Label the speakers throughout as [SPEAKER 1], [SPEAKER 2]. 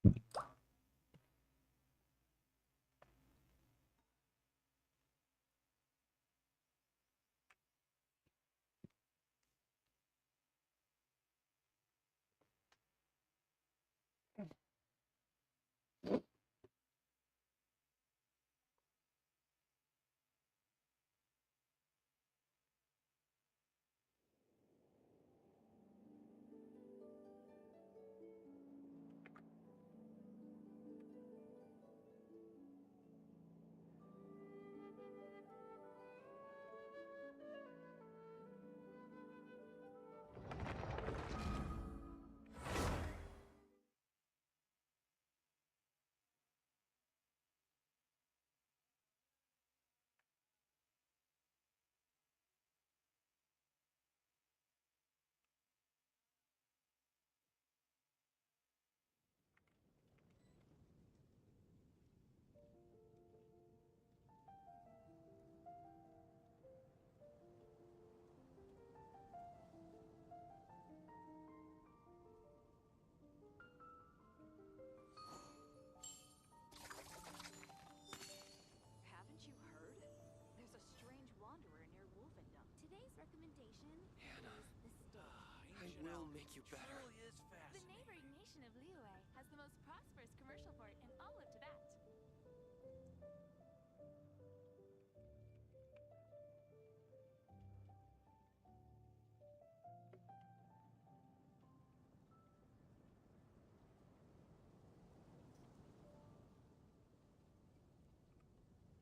[SPEAKER 1] Haven't you heard? There's a strange wanderer near Wolfendom. Today's recommendation is the steak.
[SPEAKER 2] I will make you better.
[SPEAKER 1] The neighboring nation of Liyue has the most prosperous commercial port in all of Tibet.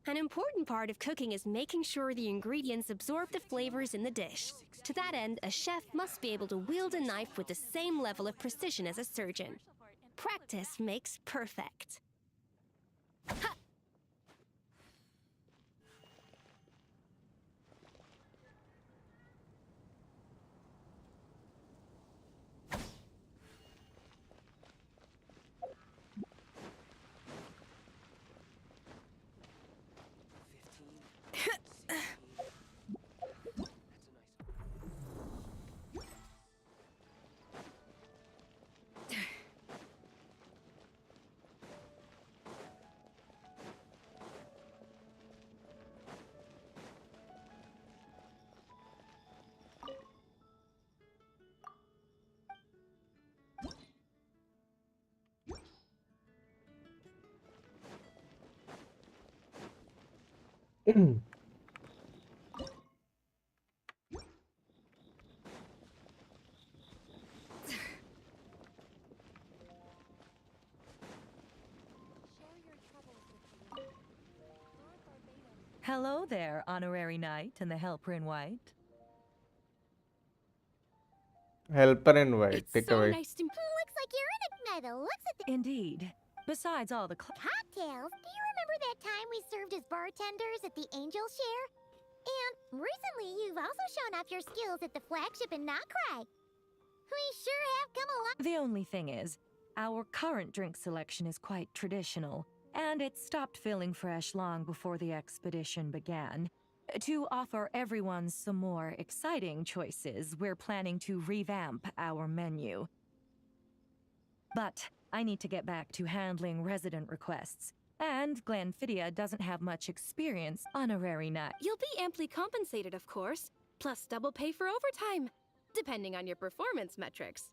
[SPEAKER 3] An important part of cooking is making sure the ingredients absorb the flavors in the dish. To that end, a chef must be able to wield a knife with the same level of precision as a surgeon. Practice makes perfect. Ha!
[SPEAKER 4] Hello there, honorary knight and the helper in white.
[SPEAKER 5] Helper in white.
[SPEAKER 3] It's
[SPEAKER 5] Take
[SPEAKER 3] so
[SPEAKER 5] away.
[SPEAKER 3] nice to...
[SPEAKER 6] Looks like you're in it by the looks of the
[SPEAKER 4] Indeed. Besides all the
[SPEAKER 6] cocktails. Do you remember that time we served as bartenders at the Angel Share? And recently, you've also shown off your skills at the flagship in Nokrai. We sure have come a long...
[SPEAKER 4] The only thing is, our current drink selection is quite traditional, and it stopped feeling fresh long before the expedition began. To offer everyone some more exciting choices, we're planning to revamp our menu. But I need to get back to handling resident requests, and Glenfiddich doesn't have much experience, honorary knight.
[SPEAKER 3] You'll be amply compensated, of course, plus double pay for overtime, depending on your performance metrics.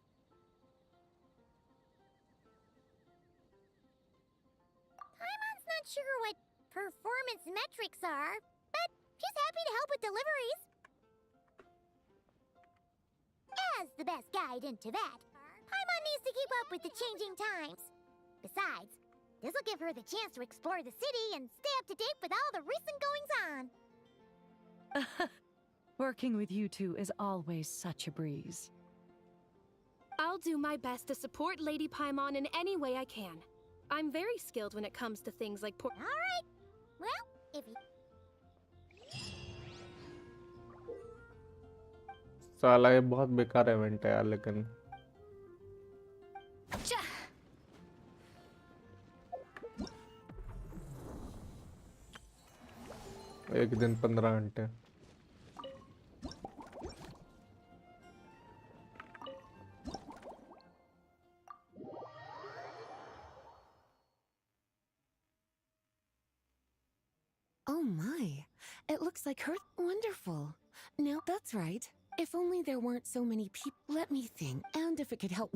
[SPEAKER 6] Paimon's not sure what performance metrics are, but she's happy to help with deliveries. As the best guide in Tibet, Paimon needs to keep up with the changing times. Besides, this will give her the chance to explore the city and stay up to date with all the recent goings-on.
[SPEAKER 4] Working with you two is always such a breeze.
[SPEAKER 3] I'll do my best to support Lady Paimon in any way I can. I'm very skilled when it comes to things like
[SPEAKER 6] All right. Well, if you...
[SPEAKER 5] साला ये बहुत बेकार event है यार लेकिन एक दिन 15 घंटे
[SPEAKER 7] Oh my. It looks like her. Wonderful. Now that's right. If only there weren't so many people. Let me think. And if it could help.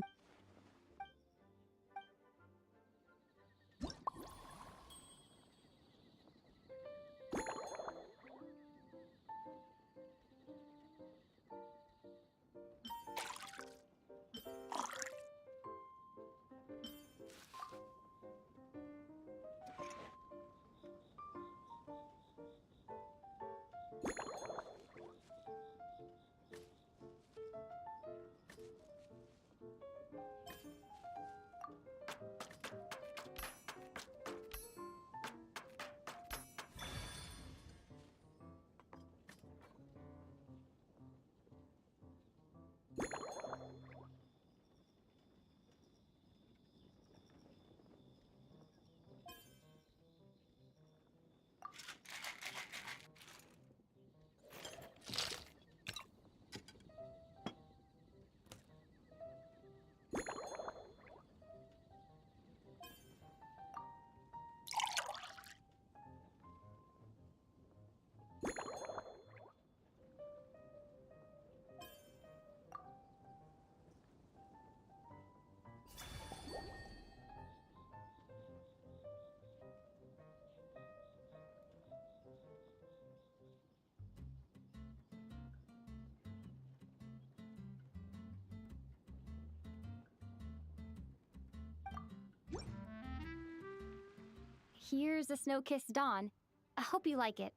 [SPEAKER 3] Here's a snow-kissed dawn. I hope you like it.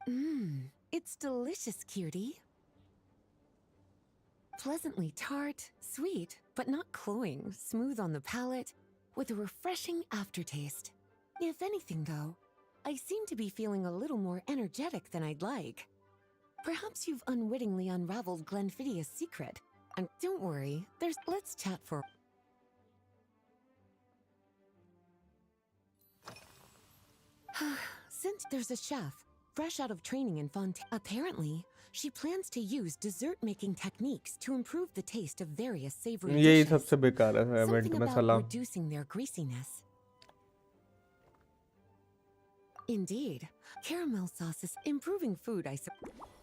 [SPEAKER 7] Mmm, it's delicious, cutie. Pleasantly tart, sweet, but not cloying, smooth on the palate, with a refreshing aftertaste. If anything, though, I seem to be feeling a little more energetic than I'd like. Perhaps you've unwittingly unraveled Glenfiddia's secret. And don't worry, let's chat for... Since there's a chef, fresh out of training in Fontaine, apparently, she plans to use dessert-making techniques to improve the taste of various savory
[SPEAKER 5] यही
[SPEAKER 7] dishes.
[SPEAKER 5] सबसे बेकार है event
[SPEAKER 7] Something
[SPEAKER 5] में
[SPEAKER 7] about
[SPEAKER 5] साला.
[SPEAKER 7] reducing their greasiness. Indeed, caramel sauce is improving food, I suppose.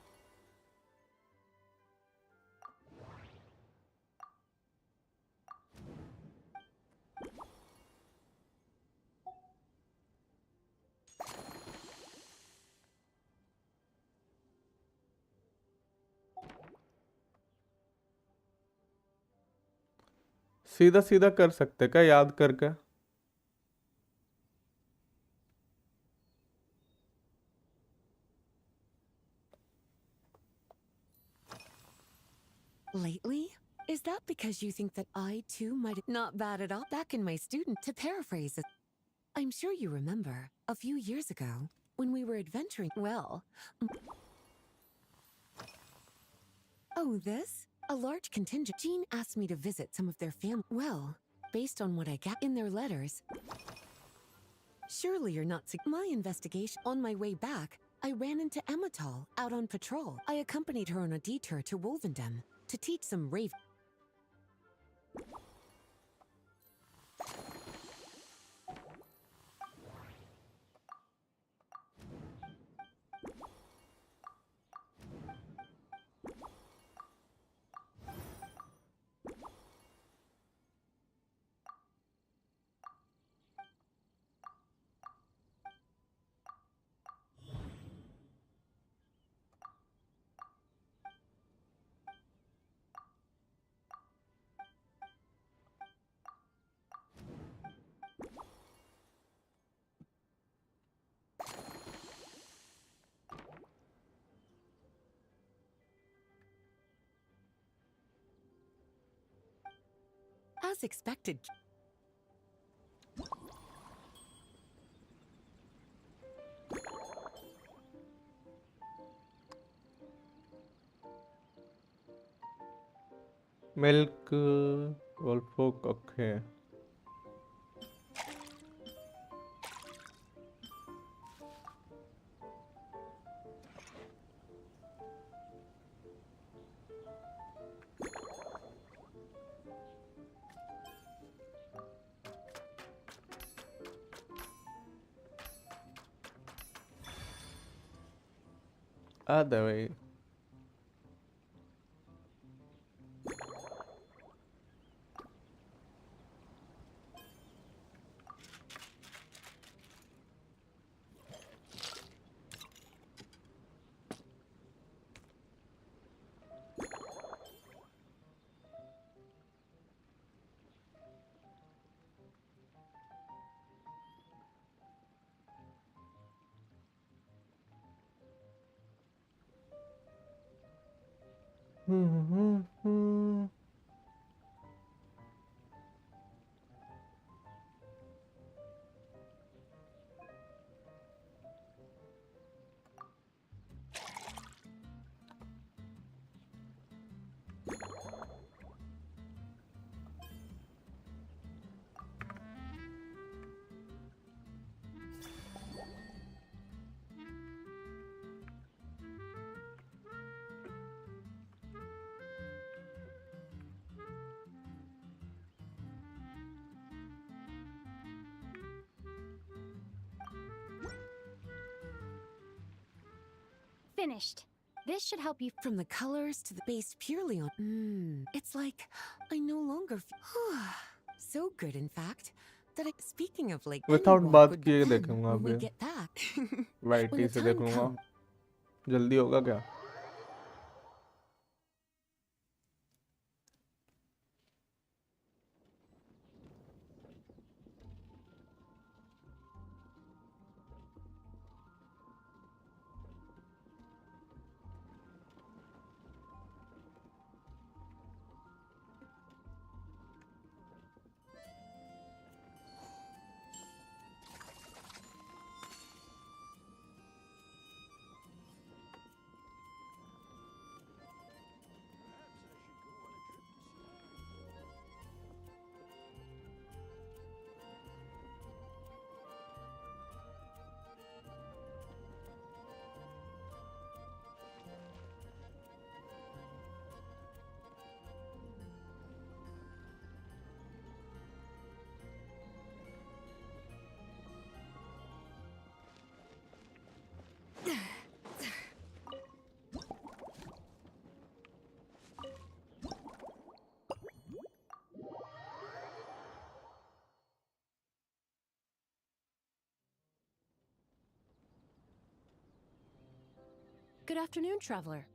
[SPEAKER 5] सीधा सीधा कर सकते क्या याद करके?
[SPEAKER 7] Lately? Is that because you think that I, too, might have not bad at all? Back in my student, to paraphrase it, I'm sure you remember, a few years ago, when we were adventuring, well... Oh, this? A large contingent. Jean asked me to visit some of their family. Well, based on what I got in their letters... Surely you're not... My investigation. On my way back, I ran into Emmetall, out on patrol. I accompanied her on a detour to Wolvendom, to teach some rave... As expected.
[SPEAKER 5] Milk, Wolfolk, okay. आता है भाई.
[SPEAKER 3] Finished. This should help you.
[SPEAKER 7] From the colors to the based purely on. It's like I no longer feel so good, in fact, that I. Speaking of like.
[SPEAKER 5] Without
[SPEAKER 7] any walk
[SPEAKER 5] बात
[SPEAKER 7] would
[SPEAKER 5] किए
[SPEAKER 7] begin
[SPEAKER 5] देखूंगा
[SPEAKER 7] when we
[SPEAKER 5] अभी.
[SPEAKER 7] get back.
[SPEAKER 5] White
[SPEAKER 7] When
[SPEAKER 5] T
[SPEAKER 7] the
[SPEAKER 5] से
[SPEAKER 7] time
[SPEAKER 5] देखूंगा.
[SPEAKER 7] comes.
[SPEAKER 5] जल्दी होगा क्या?
[SPEAKER 8] Good afternoon, traveler.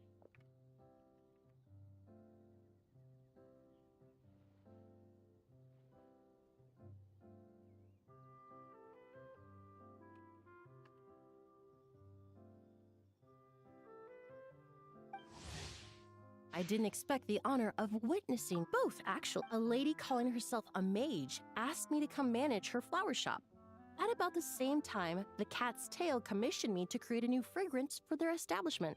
[SPEAKER 8] I didn't expect the honor of witnessing both, actually. A lady calling herself a mage asked me to come manage her flower shop. At about the same time, the Cat's Tail commissioned me to create a new fragrance for their establishment.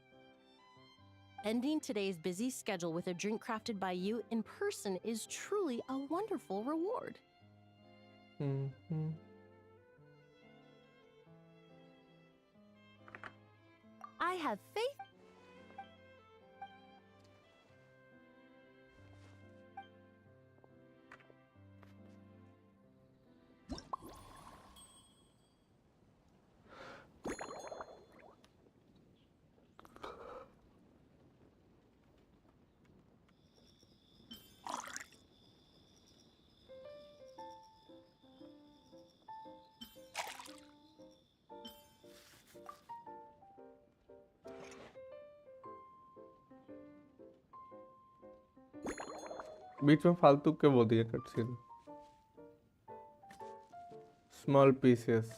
[SPEAKER 8] Ending today's busy schedule with a drink crafted by you in person is truly a wonderful reward. I have faith.
[SPEAKER 5] बीच में फालतू के वो दिए cut scene. Small pieces.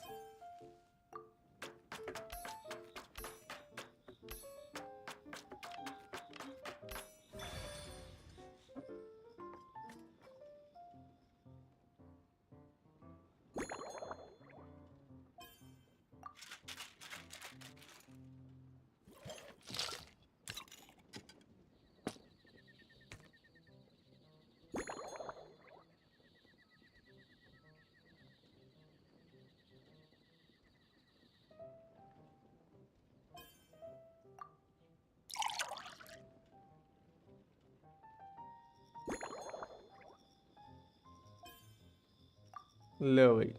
[SPEAKER 5] ले भाई.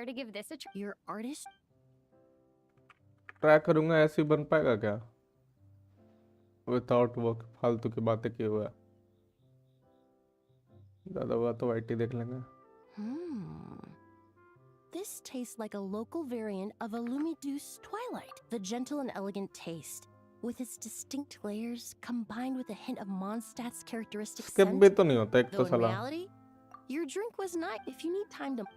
[SPEAKER 3] Care to give this a try?
[SPEAKER 8] Your artist?
[SPEAKER 5] Try करूंगा, ऐसे ही बन पाएगा क्या विदाउट वर्क? फालतू की बातें किए हुए। ज़्यादा हुआ तो वाईटी देख लेंगे।
[SPEAKER 8] This tastes like a local variant of a Lumideuse Twilight. The gentle and elegant taste, with its distinct layers combined with a hint of Mondstadt's characteristic
[SPEAKER 5] skip
[SPEAKER 8] scent.
[SPEAKER 5] भी तो नहीं होता एक तो
[SPEAKER 8] Though in
[SPEAKER 5] साला।
[SPEAKER 8] reality, your drink was nice. If you need time to...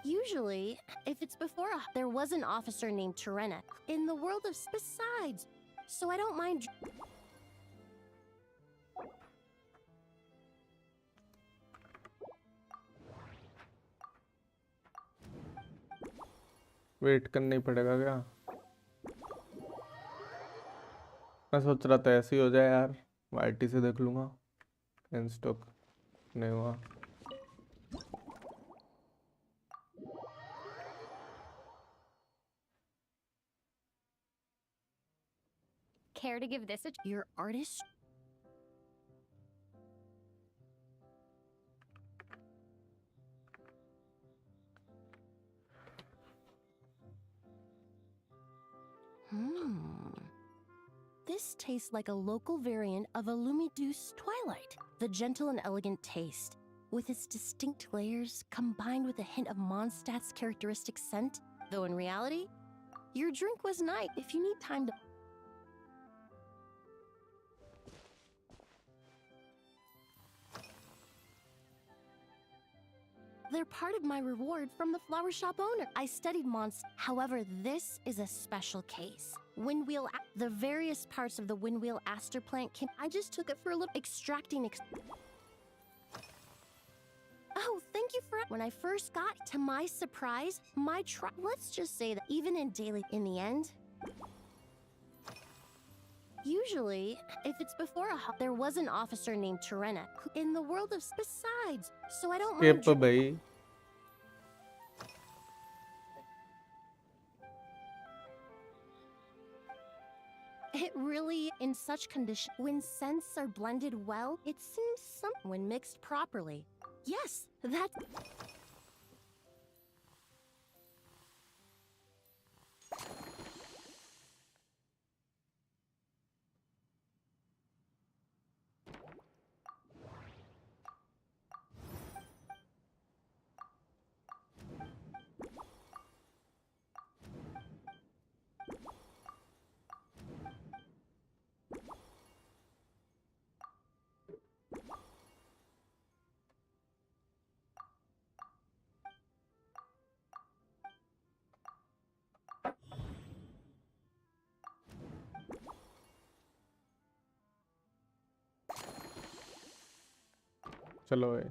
[SPEAKER 8] Usually, if it's before there was an officer named Terena in the world of besides, so I don't mind.
[SPEAKER 5] Wait करना ही पड़ेगा क्या? मैं सोच रहा था ऐसे ही हो जाए यार, वाईटी से देख लूंगा। इन स्टॉक नहीं हुआ।
[SPEAKER 3] Care to give this a try?
[SPEAKER 8] Your artist? This tastes like a local variant of a Lumideuse Twilight. The gentle and elegant taste, with its distinct layers combined with a hint of Mondstadt's characteristic scent. Though in reality, your drink was nice. If you need time to... They're part of my reward from the flower shop owner. I studied Monst. However, this is a special case. Windwheel, the various parts of the Windwheel aster plant came. I just took it for a little extracting. Oh, thank you for. When I first got, to my surprise, let's just say that even in daily, in the end. Usually, if it's before there was an officer named Terena in the world of besides, so I don't mind.
[SPEAKER 5] Skip भाई।
[SPEAKER 8] It really, in such condition, when scents are blended well, it seems something when mixed properly. Yes, that.
[SPEAKER 5] चलो भाई।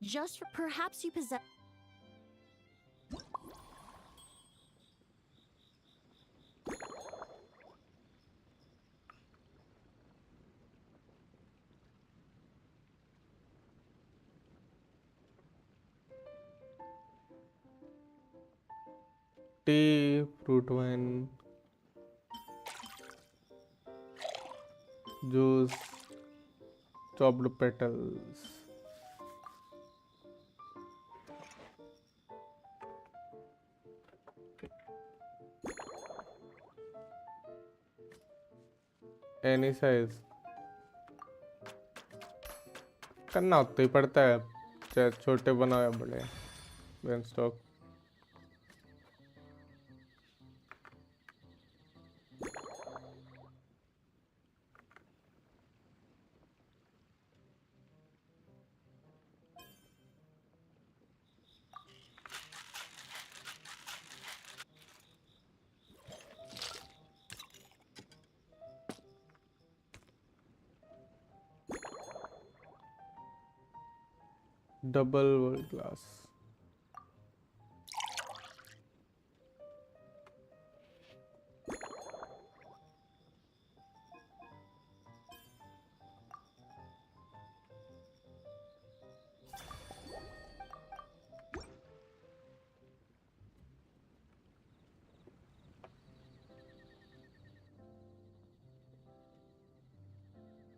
[SPEAKER 8] Just perhaps you possess.
[SPEAKER 5] T, fruit wine, juice, chopped petals. Any size करना उतना ही पड़ता है, चाहे छोटे बनाओ या बड़े। Ben stock double world class.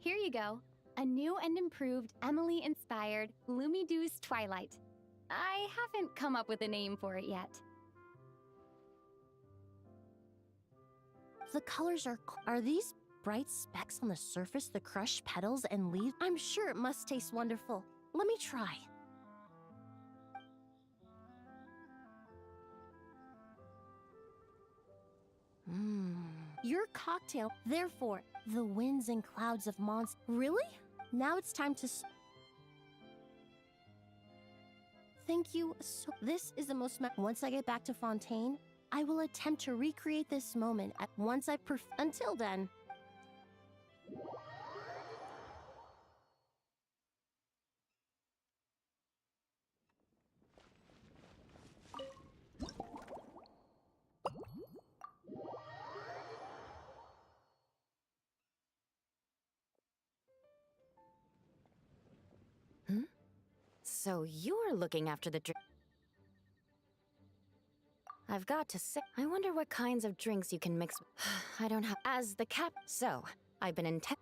[SPEAKER 3] Here you go.
[SPEAKER 1] A new and improved Emily-inspired Lumidouce Twilight. I haven't come up with a name for it yet.
[SPEAKER 8] The colors are these bright specks on the surface the crushed petals and leaves? I'm sure it must taste wonderful. Let me try. Your cocktail, therefore, the winds and clouds of Mons. Really? Now it's time to. Thank you so. This is the most. Once I get back to Fontaine, I will attempt to recreate this moment at once I until then.
[SPEAKER 9] So you're looking after the drink. I've got to say, I wonder what kinds of drinks you can mix with. I don't have as the cap. So I've been intent.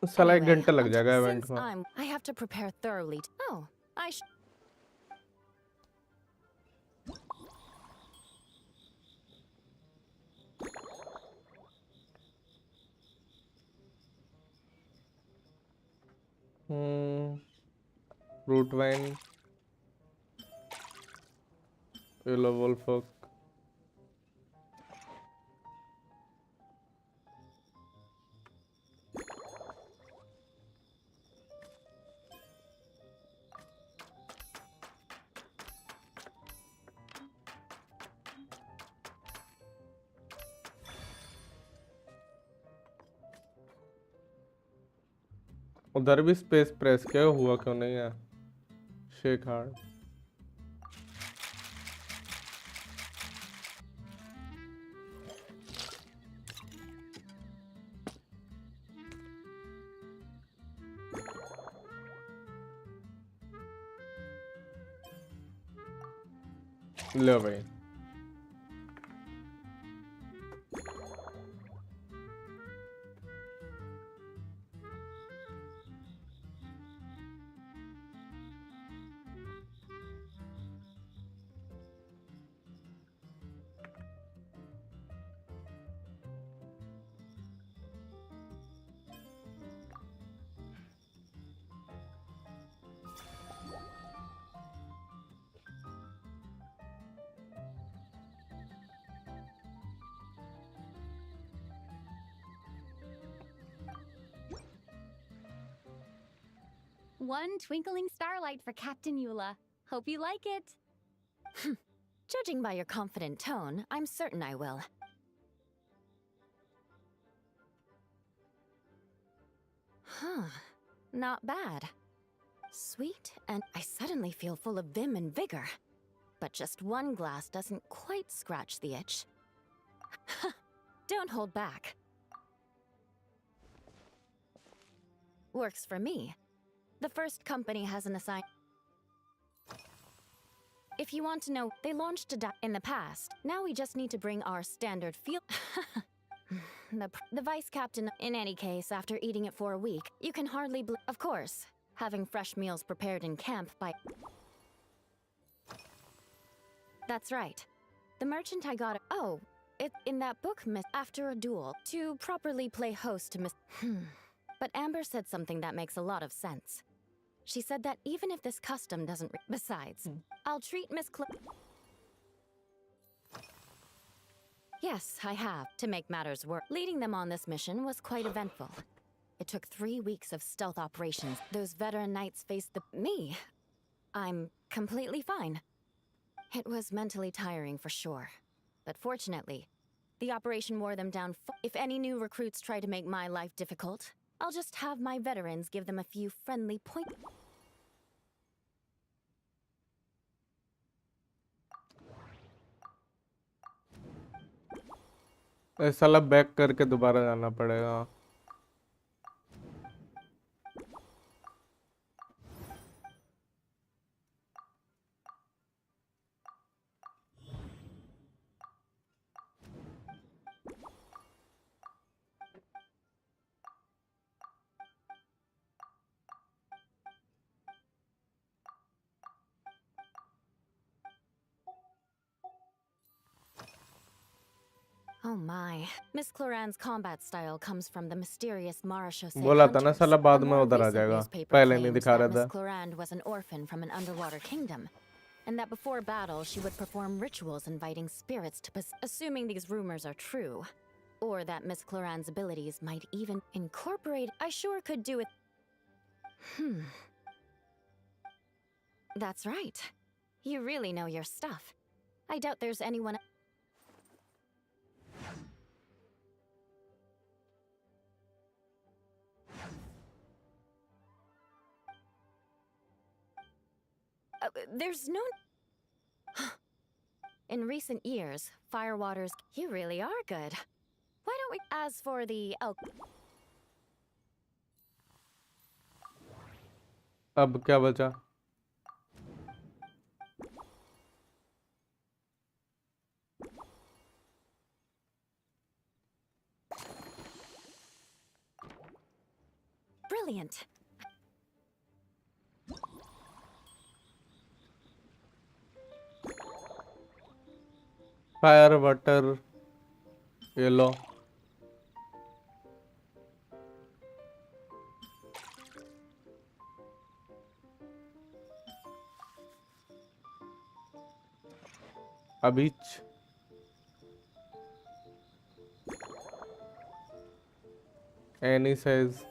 [SPEAKER 5] साला 1 घंटा लग जाएगा event में.
[SPEAKER 9] I have to prepare thoroughly. Oh, I should.
[SPEAKER 5] Root wine, yellow wolf oak. उधर भी space press किया हुआ क्यों नहीं है? Shake hard. लो भाई.
[SPEAKER 1] One twinkling starlight for Captain Eula. Hope you like it.
[SPEAKER 9] Judging by your confident tone, I'm certain I will. Huh. Not bad. Sweet, and I suddenly feel full of vim and vigor. But just one glass doesn't quite scratch the itch. Don't hold back. Works for me. The first company has an assigned. If you want to know, they launched a in the past. Now we just need to bring our standard feel. The vice captain, in any case, after eating it for a week, you can hardly of course, having fresh meals prepared in camp by. That's right. The merchant I got. Oh, it's in that book, Miss. After a duel, to properly play host to Miss. But Amber said something that makes a lot of sense. She said that even if this custom doesn't. Besides, I'll treat Miss Yes, I have. To make matters worse, leading them on this mission was quite eventful. It took 3 weeks of stealth operations. Those veteran knights faced me. I'm completely fine. It was mentally tiring for sure. But fortunately, the operation wore them down. If any new recruits try to make my life difficult, I'll just have my veterans give them a few friendly points.
[SPEAKER 5] साला back करके दोबारा जाना पड़ेगा.
[SPEAKER 9] Oh my. Miss Cloran's combat style comes from the mysterious Marashose
[SPEAKER 5] बोला था ना
[SPEAKER 9] hunters.
[SPEAKER 5] साला
[SPEAKER 9] A
[SPEAKER 5] बाद में
[SPEAKER 9] more
[SPEAKER 5] उधर आ
[SPEAKER 9] recent
[SPEAKER 5] जाएगा
[SPEAKER 9] newspaper
[SPEAKER 5] पहले नहीं
[SPEAKER 9] claims
[SPEAKER 5] दिखा
[SPEAKER 9] that
[SPEAKER 5] रहा
[SPEAKER 9] Miss
[SPEAKER 5] था
[SPEAKER 9] Cloran was an orphan from an underwater kingdom, and that before battle she would perform rituals inviting spirits to assuming these rumors are true. Or that Miss Cloran's abilities might even incorporate. I sure could do it. That's right. You really know your stuff. I doubt there's anyone. There's no. In recent years, Firewaters, you really are good. Why don't we? As for the
[SPEAKER 5] अब क्या बचा
[SPEAKER 9] brilliant.
[SPEAKER 5] Fire water ये लो अबीच any size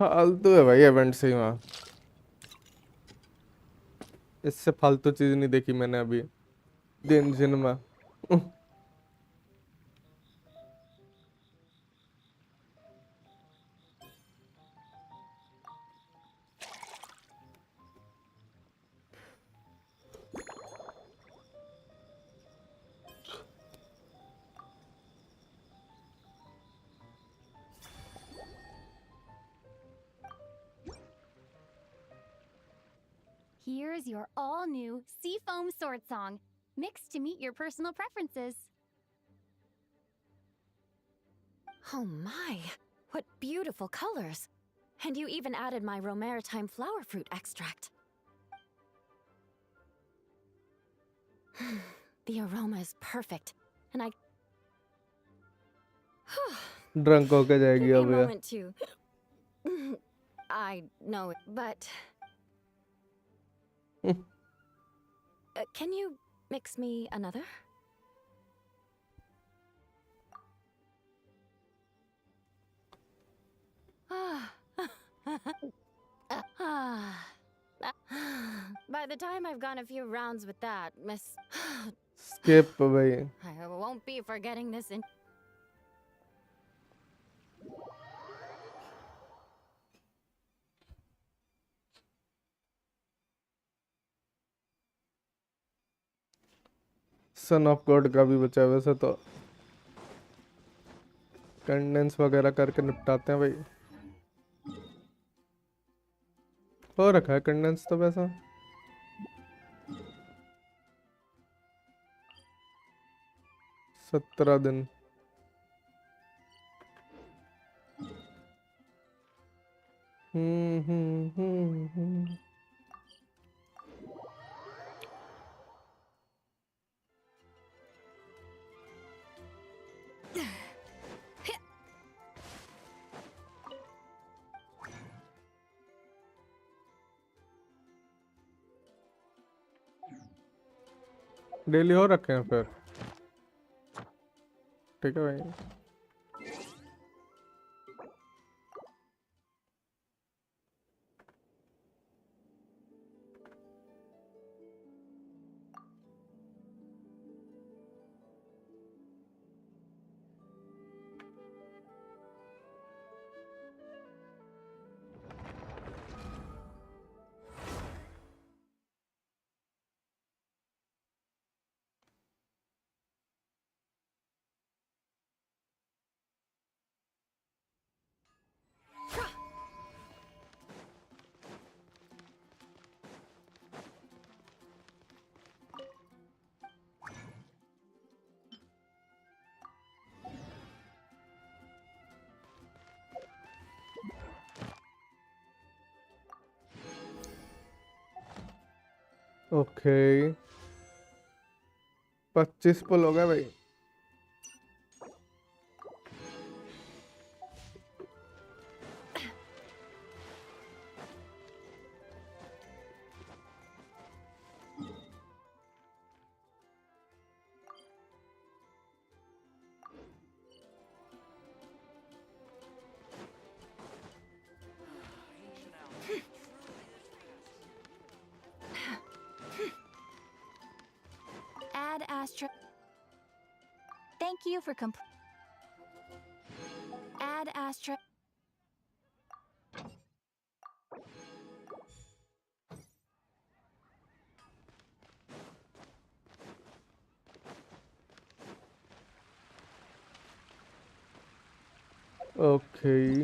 [SPEAKER 5] फालतू है भाई event से ही वहाँ इससे फालतू चीज नहीं देखी मैंने अभी दिन जिन में
[SPEAKER 1] Here's your all-new Seafoam Sword Song, mixed to meet your personal preferences.
[SPEAKER 9] Oh my, what beautiful colors. And you even added my Romaritime flower fruit extract. The aroma is perfect, and I.
[SPEAKER 5] Drunk होके जाएगी
[SPEAKER 9] Give
[SPEAKER 5] अब
[SPEAKER 9] me a
[SPEAKER 5] ये
[SPEAKER 9] moment to. I know it, but. Can you mix me another? By the time I've gone a few rounds with that, Miss.
[SPEAKER 5] Skip भाई
[SPEAKER 9] I won't be forgetting this in.
[SPEAKER 5] Son of God का भी बचा है वैसे तो condense वगैरह करके निपटाते हैं भाई हो रखा है कंडेंस तो वैसा 17 दिन हम्म डेली हो रखे हैं फिर ठीक है भाई ओके 25 पुल हो गया भाई
[SPEAKER 1] Add Astra. Thank you for Add Astra.
[SPEAKER 5] Okay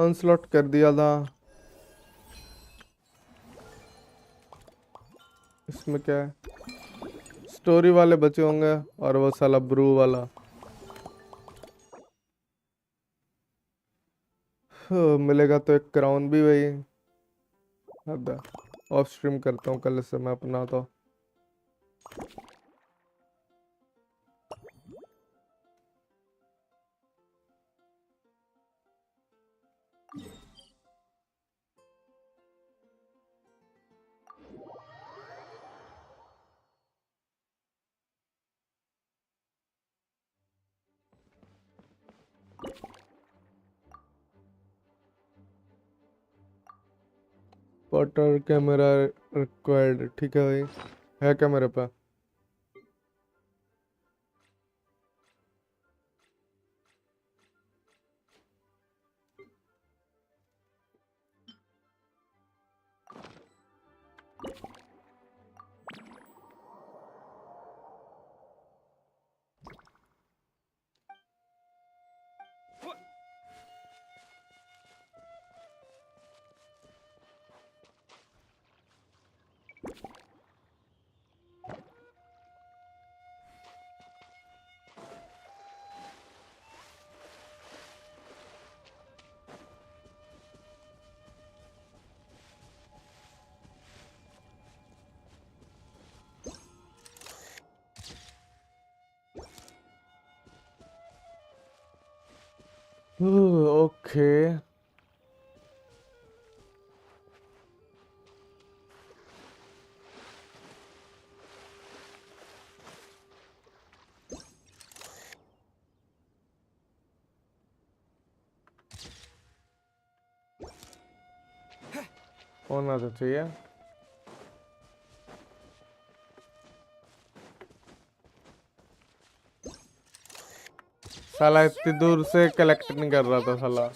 [SPEAKER 5] unslot कर दिया था इसमें क्या है स्टोरी वाले बचे होंगे और वो साला ब्रू वाला मिलेगा तो एक क्राउन भी भाई अब ऑफ स्ट्रीम करता हूँ कल से मैं अपना तो पॉटर कैमरा रिक्वायर्ड ठीक है भाई है क्या मेरे पे ओके होना तो चाहिए साला इतनी दूर से कलेक्ट नहीं कर रहा था साला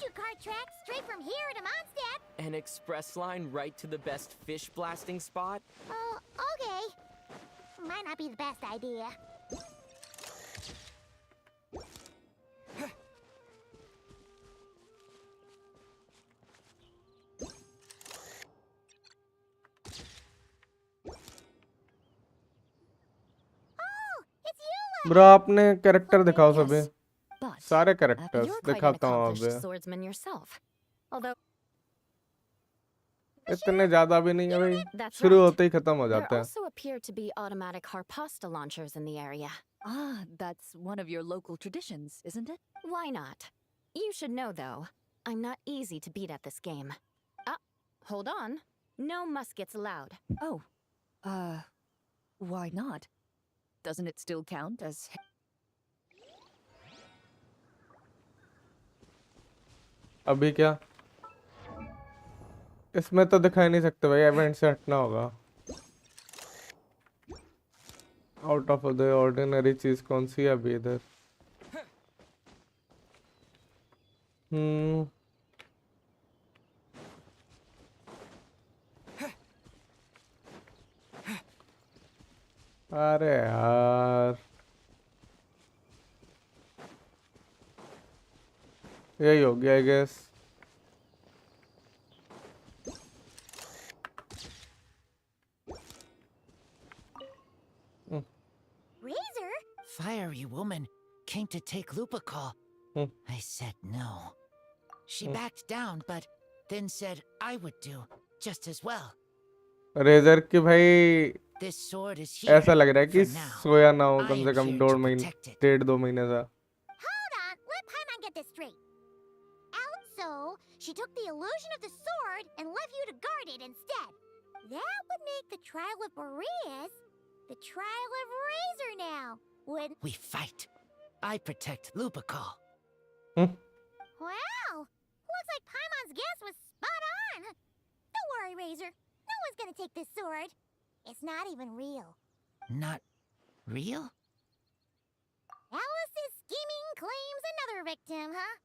[SPEAKER 2] An express line right to the best fish blasting spot?
[SPEAKER 6] Oh, okay. Might not be the best idea.
[SPEAKER 5] Bro आपने कैरेक्टर दिखाओ सभी
[SPEAKER 9] But
[SPEAKER 5] सारे
[SPEAKER 9] you're
[SPEAKER 5] कैरेक्टर्स
[SPEAKER 9] quite an
[SPEAKER 5] दिखाता हूँ
[SPEAKER 9] accomplished
[SPEAKER 5] अब
[SPEAKER 9] swordsman yourself. Although
[SPEAKER 5] इतने ज्यादा भी नहीं है भाई
[SPEAKER 9] that's
[SPEAKER 5] शुरू
[SPEAKER 9] right.
[SPEAKER 5] होते ही खत्म हो
[SPEAKER 9] There
[SPEAKER 5] जाता है
[SPEAKER 9] also appear to be automatic harpasta launchers in the area.
[SPEAKER 10] Ah, that's one of your local traditions, isn't it?
[SPEAKER 9] Why not? You should know, though, I'm not easy to beat at this game. Ah, hold on. No muskets allowed.
[SPEAKER 10] Oh, why not? Doesn't it still count as...
[SPEAKER 5] अभी क्या इसमें तो दिखाई नहीं सकते भाई event से हटना होगा आउट ऑफ द ऑर्डिनरी चीज कौन सी है अभी इधर अरे यार यही हो गया I guess
[SPEAKER 6] Razor?
[SPEAKER 11] Fiery woman came to take Lupa call. I said no. She backed down, but then said I would do just as well.
[SPEAKER 5] Razor की भाई
[SPEAKER 11] This sword is
[SPEAKER 5] ऐसा
[SPEAKER 11] here
[SPEAKER 5] लग रहा है कि
[SPEAKER 11] for now.
[SPEAKER 5] सोया ना हो
[SPEAKER 11] I
[SPEAKER 5] come
[SPEAKER 11] am
[SPEAKER 5] से कम
[SPEAKER 11] here to protect it.
[SPEAKER 5] 1.5 महीने से।
[SPEAKER 6] Hold on, let Paimon get this straight. So, she took the illusion of the sword and left you to guard it instead. That would make the trial of Boreas the trial of Razor now, wouldn't?
[SPEAKER 11] We fight. I protect Lupacol.
[SPEAKER 6] Wow, looks like Paimon's guess was spot on. Don't worry, Razor. No one's gonna take this sword. It's not even real.
[SPEAKER 11] Not real?
[SPEAKER 6] Alice's scheming claims another victim, huh?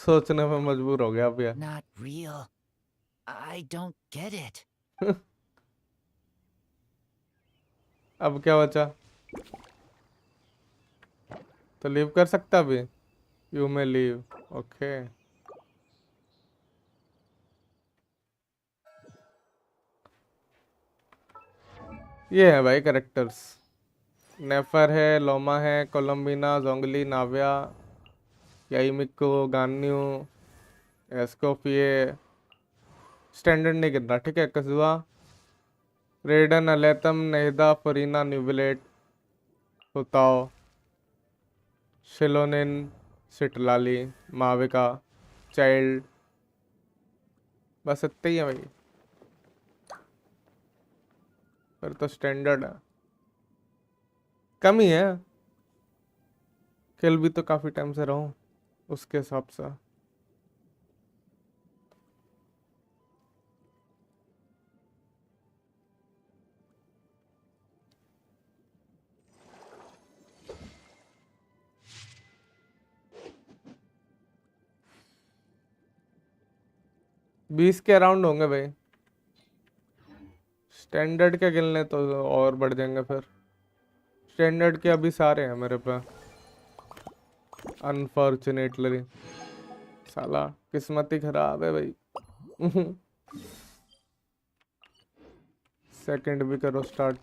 [SPEAKER 5] सोचने में मजबूर हो गया अब यार।
[SPEAKER 11] Not real. I don't get it.
[SPEAKER 5] अब क्या बचा? तो लीव कर सकता अभी? यू में लीव। ओके। ये है भाई कैरेक्टर्स। नेफर है, लोमा है, कोलम्बिना, जोंगली, नाव्या, याइमिको, गान्यू, एस्कोफिए। स्टैंडर्ड नहीं गिर रहा, ठीक है। कजुआ, रेडन, अलेतम, नेहदा, फरीना, न्यूबिलेट, सुताओ, शिलोनिन, सिटलाली, माविका, चाइल्ड। बस इतने ही है भाई। फिर तो स्टैंडर्ड है, कम ही है। किल भी तो काफी टाइम से रहूं उसके हिसाब से। बीस के अराउंड होंगे भाई। स्टैंडर्ड के गिनने तो और बढ़ जाएंगे फिर। स्टैंडर्ड के अभी सारे हैं मेरे पे, अनफॉर्चुनेटली। साला किस्मत ही खराब है भाई। सेकंड भी करो स्टार्ट।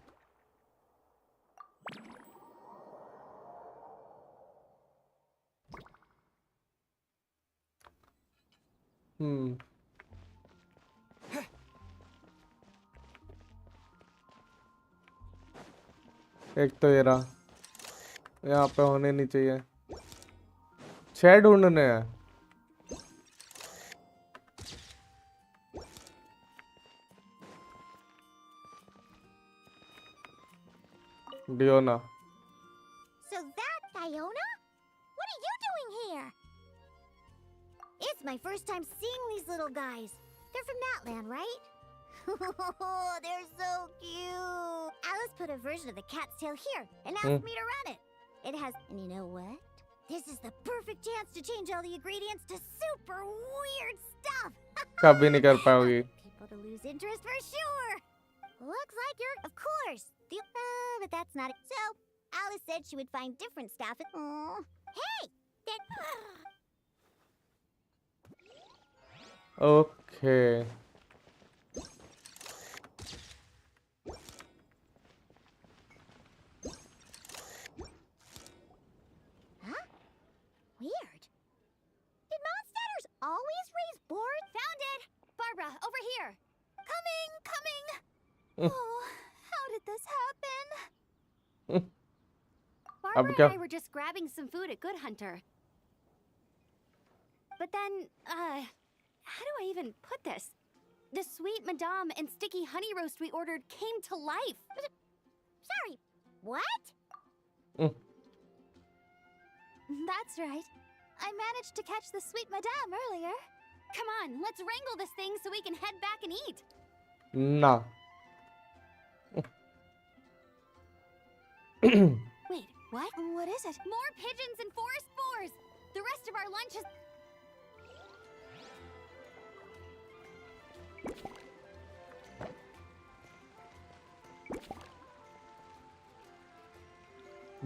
[SPEAKER 5] एक तो ये रहा, यहाँ पे होने नहीं चाहिए। 6 ढूंढने हैं। डियोना।
[SPEAKER 6] So that Diona? What are you doing here? It's my first time seeing these little guys. They're from that land, right? They're so cute. Alice put a version of the cat's tail here and asked me to run it. It has, and you know what? This is the perfect chance to change all the ingredients to super weird stuff.
[SPEAKER 5] कभी नहीं कर पाओगी।
[SPEAKER 6] People to lose interest for sure. Looks like you're, of course. But that's not it. So, Alice said she would find different stuff. Hey! That...
[SPEAKER 5] Okay.
[SPEAKER 6] Huh? Weird. Did monsters always raise boards?
[SPEAKER 1] Found it! Barbara, over here! Coming! Oh, how did this happen? Barbara and I were just grabbing some food at Good Hunter. But then, how do I even put this? The sweet madame and sticky honey roast we ordered came to life.
[SPEAKER 6] Sorry, what?
[SPEAKER 1] That's right. I managed to catch the sweet madame earlier. Come on, let's wrangle this thing so we can head back and eat.
[SPEAKER 5] Nah.
[SPEAKER 1] Wait, what? What is it? More pigeons and forest boars! The rest of our lunch is...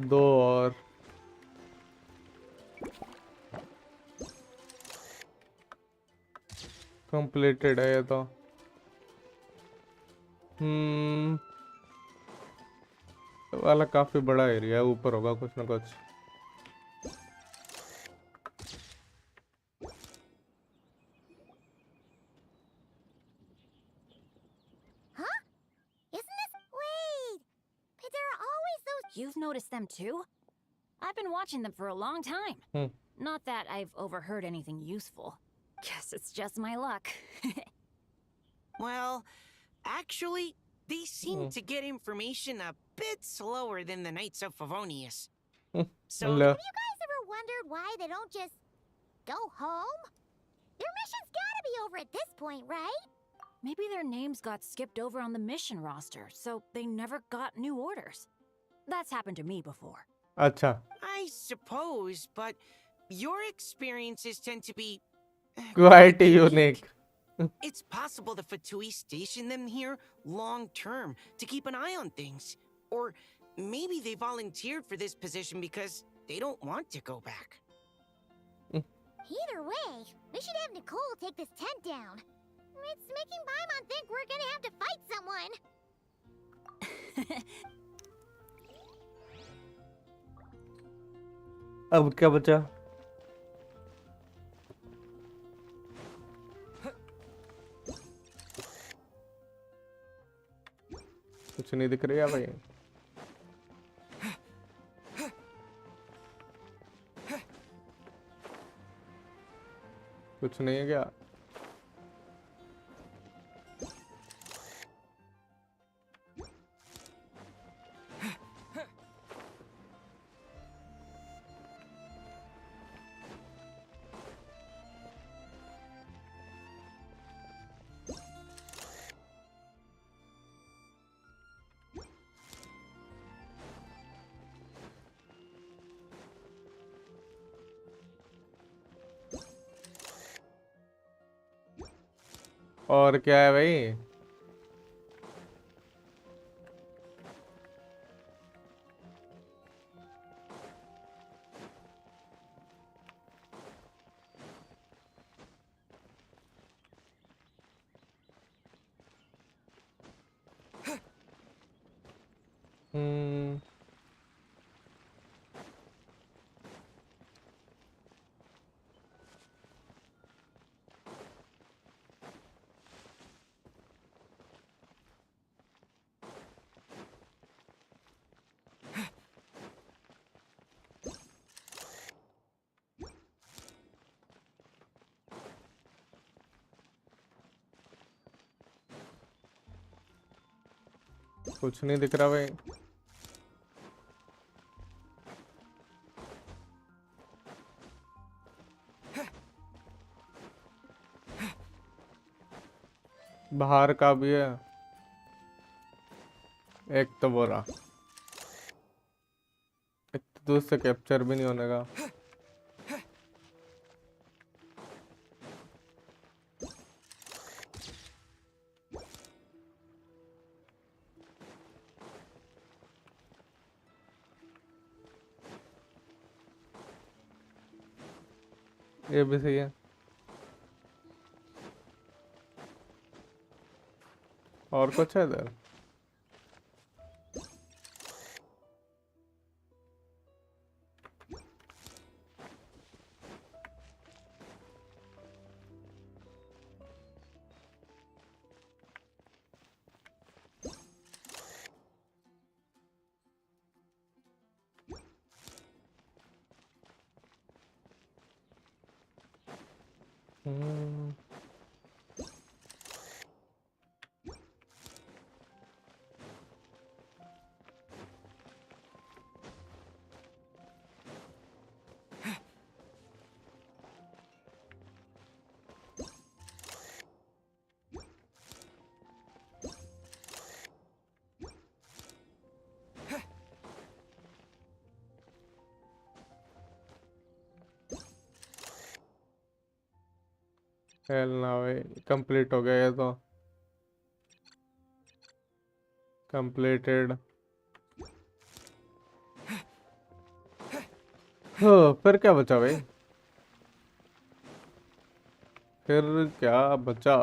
[SPEAKER 5] दो और completed है ये तो। वाला काफी बड़ा area है, ऊपर होगा कुछ ना कुछ।
[SPEAKER 12] You've noticed them too? I've been watching them for a long time. Not that I've overheard anything useful. Guess it's just my luck.
[SPEAKER 13] Well, actually, they seem to get information a bit slower than the Knights of Favonius. So,
[SPEAKER 6] Have you guys ever wondered why they don't just go home? Their mission's gotta be over at this point, right?
[SPEAKER 12] Maybe their names got skipped over on the mission roster, so they never got new orders. That's happened to me before.
[SPEAKER 5] अच्छा
[SPEAKER 13] I suppose, but your experiences tend to be
[SPEAKER 5] quite unique.
[SPEAKER 13] It's possible the Fatui stationed them here long term to keep an eye on things. Or maybe they volunteered for this position because they don't want to go back.
[SPEAKER 6] Either way, we should have Nicole take this tent down. It's making Paimon think we're gonna have to fight someone.
[SPEAKER 5] अब क्या बचा? कुछ नहीं दिख रहा भाई. कुछ नहीं है क्या? और क्या है भाई? कुछ नहीं दिख रहा भाई. बाहर का भी है. एक तो वो रहा. एक तो दूर से कैप्चर भी नहीं होने का. ये भी सही है. और कुछ है इधर? हेल ना भाई. कंप्लीट हो गया ये तो. कंप्लीटेड. हो फिर क्या बचा भाई? फिर क्या बचा?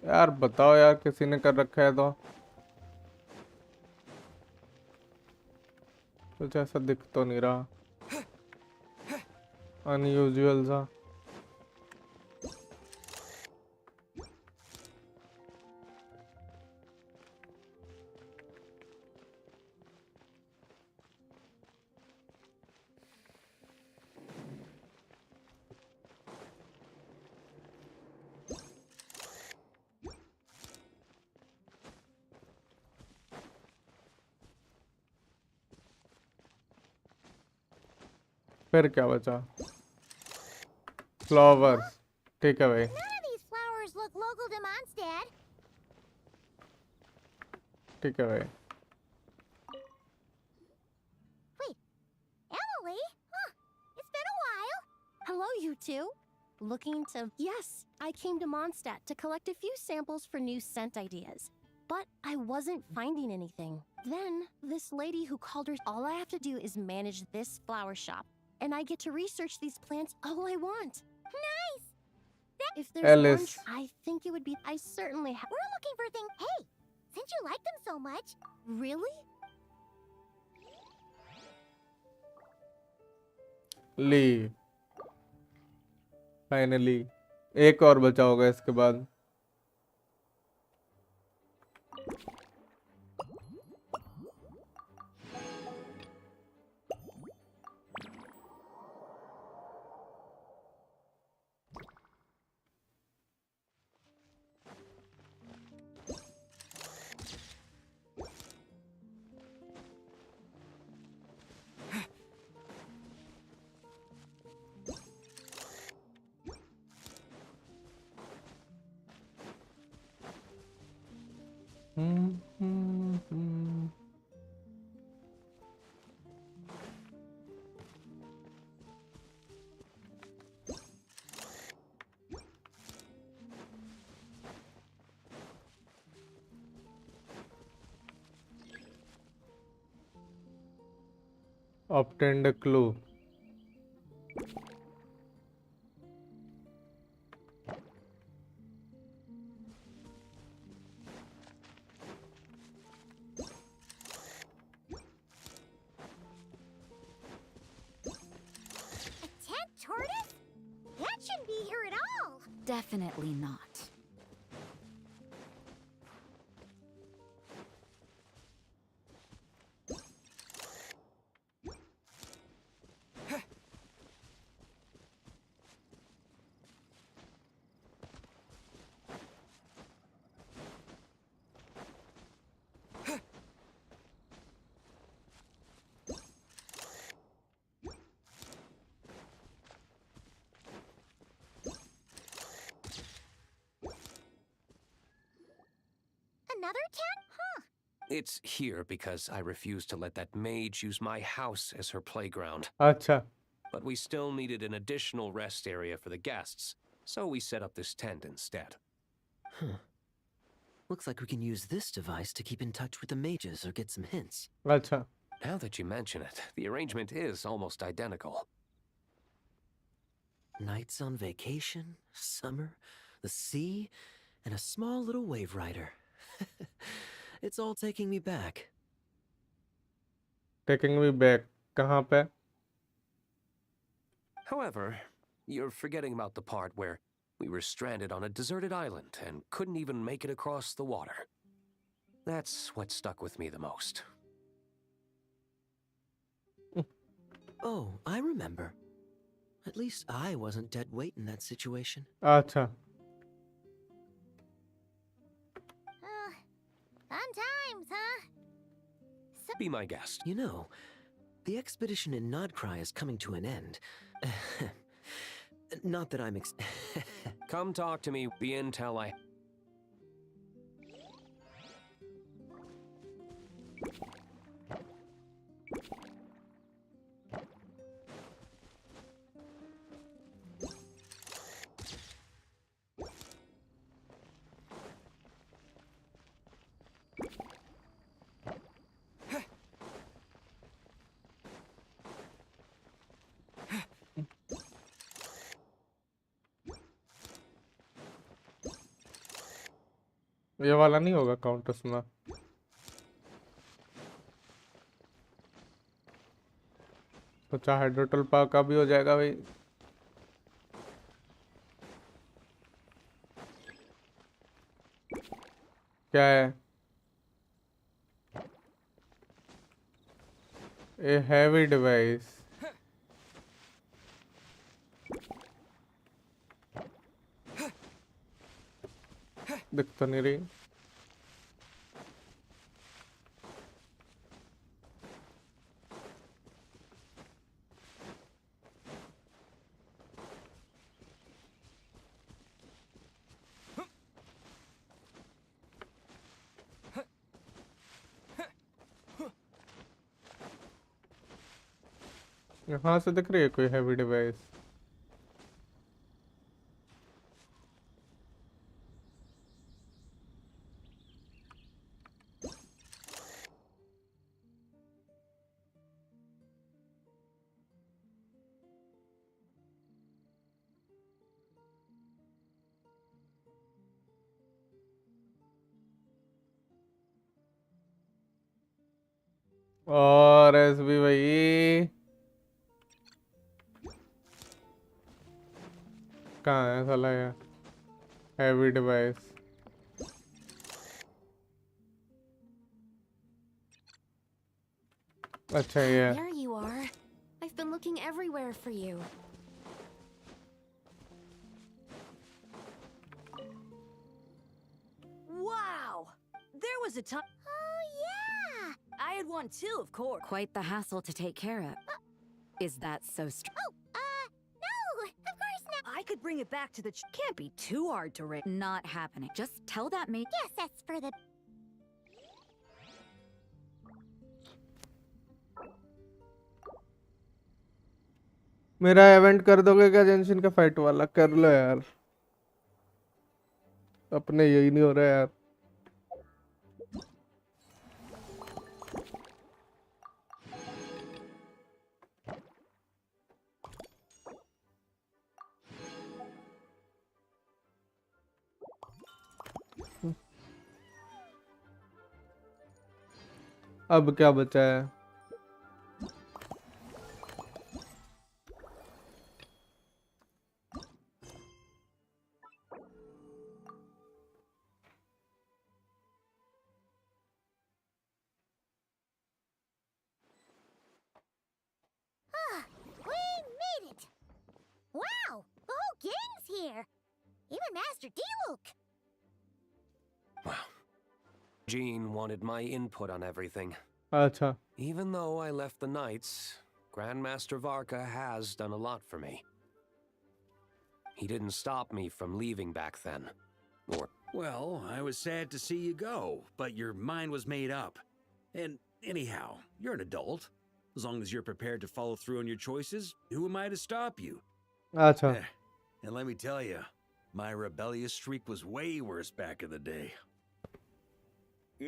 [SPEAKER 5] यार बताओ यार, किसी ने कर रखा है तो कुछ ऐसा दिख तो नहीं रहा अनयूजुअल सा। फिर क्या बचा? फ्लावर्स, ठीक है भाई,
[SPEAKER 6] None of these flowers look local to Mondstadt.
[SPEAKER 5] ठीक है भाई।
[SPEAKER 6] Wait, Emily? Huh, it's been a while.
[SPEAKER 8] Hello, you two. Looking to... Yes, I came to Mondstadt to collect a few samples for new scent ideas. But I wasn't finding anything. Then, this lady who called her... All I have to do is manage this flower shop. And I get to research these plants all I want.
[SPEAKER 6] Nice!
[SPEAKER 8] If there's one...
[SPEAKER 5] Alice.
[SPEAKER 8] I think it would be... I certainly have...
[SPEAKER 6] We're looking for things. Hey, since you like them so much,
[SPEAKER 8] Really?
[SPEAKER 5] Lee finally एक और बचा होगा इसके बाद। Obtained a clue.
[SPEAKER 6] a tent tortoise? That shouldn't be here at all.
[SPEAKER 10] Definitely not.
[SPEAKER 6] Another tent? Huh.
[SPEAKER 14] It's here because I refused to let that mage use my house as her playground.
[SPEAKER 5] अच्छा,
[SPEAKER 14] But we still needed an additional rest area for the guests, so we set up this tent instead.
[SPEAKER 15] Looks like we can use this device to keep in touch with the mages or get some hints.
[SPEAKER 5] अच्छा।
[SPEAKER 14] Now that you mention it, the arrangement is almost identical.
[SPEAKER 15] Nights on vacation, summer, the sea, and a small little wave rider. It's all taking me back.
[SPEAKER 5] Taking me back. कहाँ पे?
[SPEAKER 14] However, you're forgetting about the part where we were stranded on a deserted island and couldn't even make it across the water. That's what stuck with me the most.
[SPEAKER 15] Oh, I remember. At least I wasn't dead weight in that situation.
[SPEAKER 5] अच्छा,
[SPEAKER 6] Fun times, huh?
[SPEAKER 14] Be my guest.
[SPEAKER 15] You know, the expedition in Nodcry is coming to an end. Not that I'm
[SPEAKER 14] Come talk to me, the intel I...
[SPEAKER 5] ये वाला नहीं होगा counters में? सोचा हाइड्रोटल park का भी हो जाएगा भाई। क्या है? A heavy device. दिख तो नहीं रही। यहाँ से दिख रही है कोई हैवी डिवाइस? और एसबी भाई कहाँ है साला ये हैवी डिवाइस? अच्छा ये
[SPEAKER 3] There you are. I've been looking everywhere for you.
[SPEAKER 10] Wow! There was a time.
[SPEAKER 6] Oh, yeah!
[SPEAKER 10] I had one too, of course.
[SPEAKER 9] Quite the hassle to take care of. Is that so
[SPEAKER 6] No, of course not.
[SPEAKER 10] I could bring it back to the. Can't be too hard to rig.
[SPEAKER 9] Not happening. Just tell that me.
[SPEAKER 6] Yes, that's for the...
[SPEAKER 5] मेरा event कर दोगे क्या जेंशिन का fight वाला? कर लो यार, अपने यही नहीं हो रहा यार। अब क्या बचा है?
[SPEAKER 6] We made it! Wow! The whole gang's here! Even Master D-Luke!
[SPEAKER 14] Jean wanted my input on everything.
[SPEAKER 5] अच्छा।
[SPEAKER 14] Even though I left the Knights, Grandmaster Varka has done a lot for me. He didn't stop me from leaving back then. Or...
[SPEAKER 16] Well, I was sad to see you go, but your mind was made up. And anyhow, you're an adult. As long as you're prepared to follow through on your choices, who am I to stop you?
[SPEAKER 5] अच्छा।
[SPEAKER 16] And let me tell you, my rebellious streak was way worse back in the day.
[SPEAKER 6] You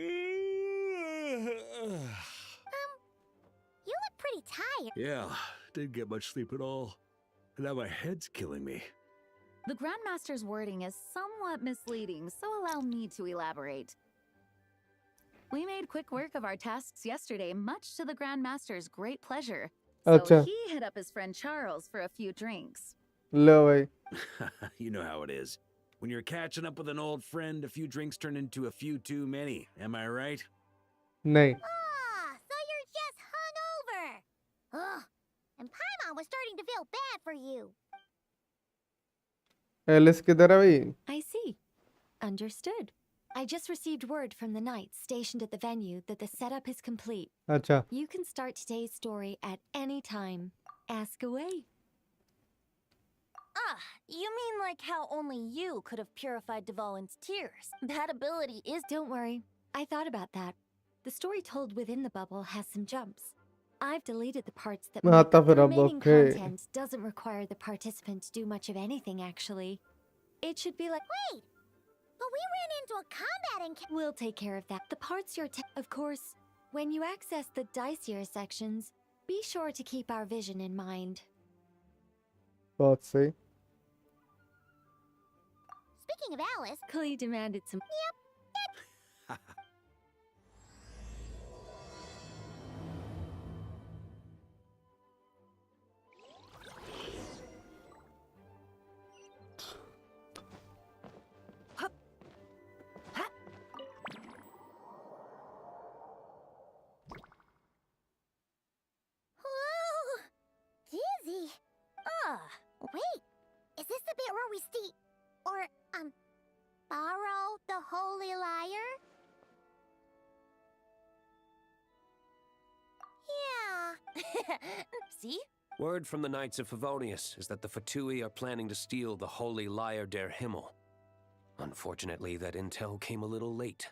[SPEAKER 6] look pretty tired.
[SPEAKER 16] Yeah, didn't get much sleep at all. And now my head's killing me.
[SPEAKER 10] The Grandmaster's wording is somewhat misleading, so allow me to elaborate. We made quick work of our tasks yesterday, much to the Grandmaster's great pleasure. So
[SPEAKER 5] अच्छा।
[SPEAKER 10] he hit up his friend Charles for a few drinks.
[SPEAKER 5] लो भाई।
[SPEAKER 16] You know how it is. When you're catching up with an old friend, a few drinks turn into a few too many. Am I right?
[SPEAKER 5] नहीं।
[SPEAKER 6] Ah, so you're just hungover. Ugh. And Paimon was starting to feel bad for you.
[SPEAKER 5] Alice किधर है भाई?
[SPEAKER 3] I see. Understood. I just received word from the knights stationed at the venue that the setup is complete.
[SPEAKER 5] अच्छा।
[SPEAKER 3] You can start today's story at any time. Ask away.
[SPEAKER 1] Ah, you mean like how only you could have purified Dvalin's tears? That ability is...
[SPEAKER 3] Don't worry. I thought about that. The story told within the bubble has some jumps. I've deleted the parts that
[SPEAKER 5] हाँ, तो
[SPEAKER 3] the
[SPEAKER 5] फिर अब
[SPEAKER 3] remaining
[SPEAKER 5] okay।
[SPEAKER 3] content doesn't require the participant to do much of anything, actually. It should be like...
[SPEAKER 6] Wait! But we ran into a combat encounter.
[SPEAKER 3] We'll take care of that. The parts you're... Of course, when you access the dicier sections, be sure to keep our vision in mind.
[SPEAKER 5] बहुत सही।
[SPEAKER 6] Speaking of Alice...
[SPEAKER 3] Clee demanded some...
[SPEAKER 6] Yep, that
[SPEAKER 12] See?
[SPEAKER 14] Word from the Knights of Favonius is that the Fatui are planning to steal the Holy Lyre der Himmel. Unfortunately, that intel came a little late.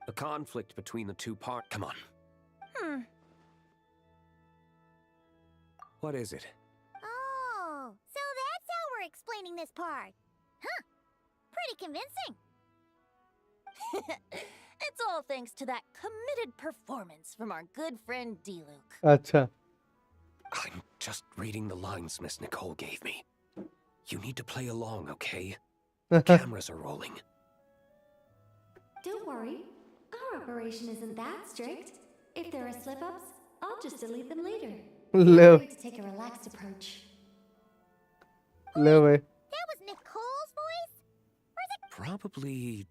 [SPEAKER 14] The conflict between the two parts. Come on. What is it?
[SPEAKER 6] Oh, so that's how we're explaining this part. Huh. Pretty convincing.
[SPEAKER 12] It's all thanks to that committed performance from our good friend D-Luke.
[SPEAKER 5] अच्छा.
[SPEAKER 14] I'm just reading the lines Miss Nicole gave me. You need to play along, okay? The cameras are rolling.
[SPEAKER 3] Don't worry. Our operation isn't that strict. If there are slip-ups, I'll just delete them later.
[SPEAKER 5] ले
[SPEAKER 3] Feel free to take a relaxed approach.
[SPEAKER 5] ले भाई.
[SPEAKER 6] That was Nicole's voice? Or is it...
[SPEAKER 14] Probably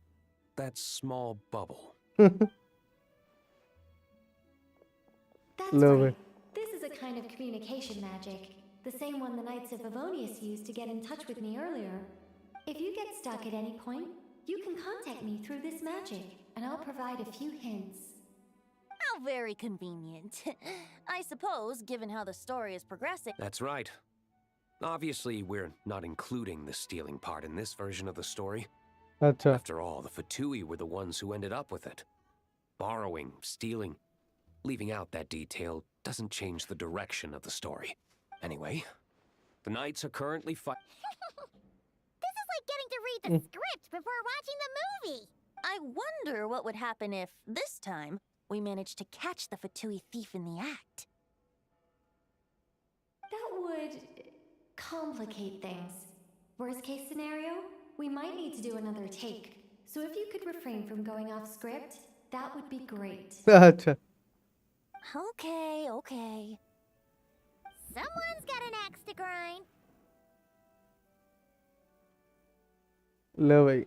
[SPEAKER 14] that small bubble.
[SPEAKER 3] That's
[SPEAKER 5] ले
[SPEAKER 3] right.
[SPEAKER 5] भाई.
[SPEAKER 3] This is a kind of communication magic. The same one the Knights of Favonius used to get in touch with me earlier. If you get stuck at any point, you can contact me through this magic, and I'll provide a few hints.
[SPEAKER 12] How very convenient. I suppose, given how the story is progressing.
[SPEAKER 14] That's right. Obviously, we're not including the stealing part in this version of the story.
[SPEAKER 5] अच्छा.
[SPEAKER 14] After all, the Fatui were the ones who ended up with it. Borrowing, stealing. Leaving out that detail doesn't change the direction of the story. Anyway, the Knights are currently
[SPEAKER 6] This is like getting to read the script before watching the movie.
[SPEAKER 12] I wonder what would happen if, this time, we managed to catch the Fatui thief in the act.
[SPEAKER 3] That would complicate things. Worst case scenario, we might need to do another take. So if you could refrain from going off script, that would be great.
[SPEAKER 5] अच्छा.
[SPEAKER 12] Okay.
[SPEAKER 6] Someone's got an axe to grind.
[SPEAKER 5] ले भाई.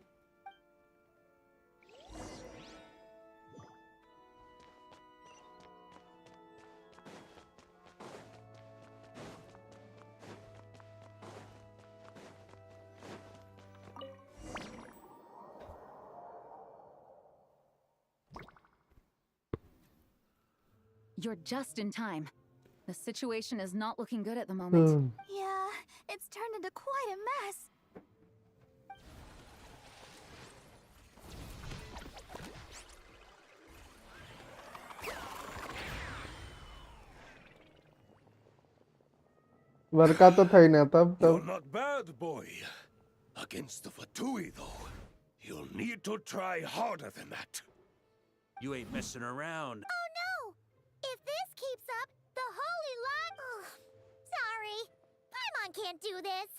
[SPEAKER 10] You're just in time. The situation is not looking good at the moment.
[SPEAKER 1] Yeah, it's turned into quite a mess.
[SPEAKER 5] वर्का तो था ही ना तब.
[SPEAKER 17] You're not bad, boy. Against the Fatui, though, you'll need to try harder than that.
[SPEAKER 16] You ain't messing around.
[SPEAKER 6] Oh no! If this keeps up, the Holy Lot... Ugh. Sorry. Paimon can't do this.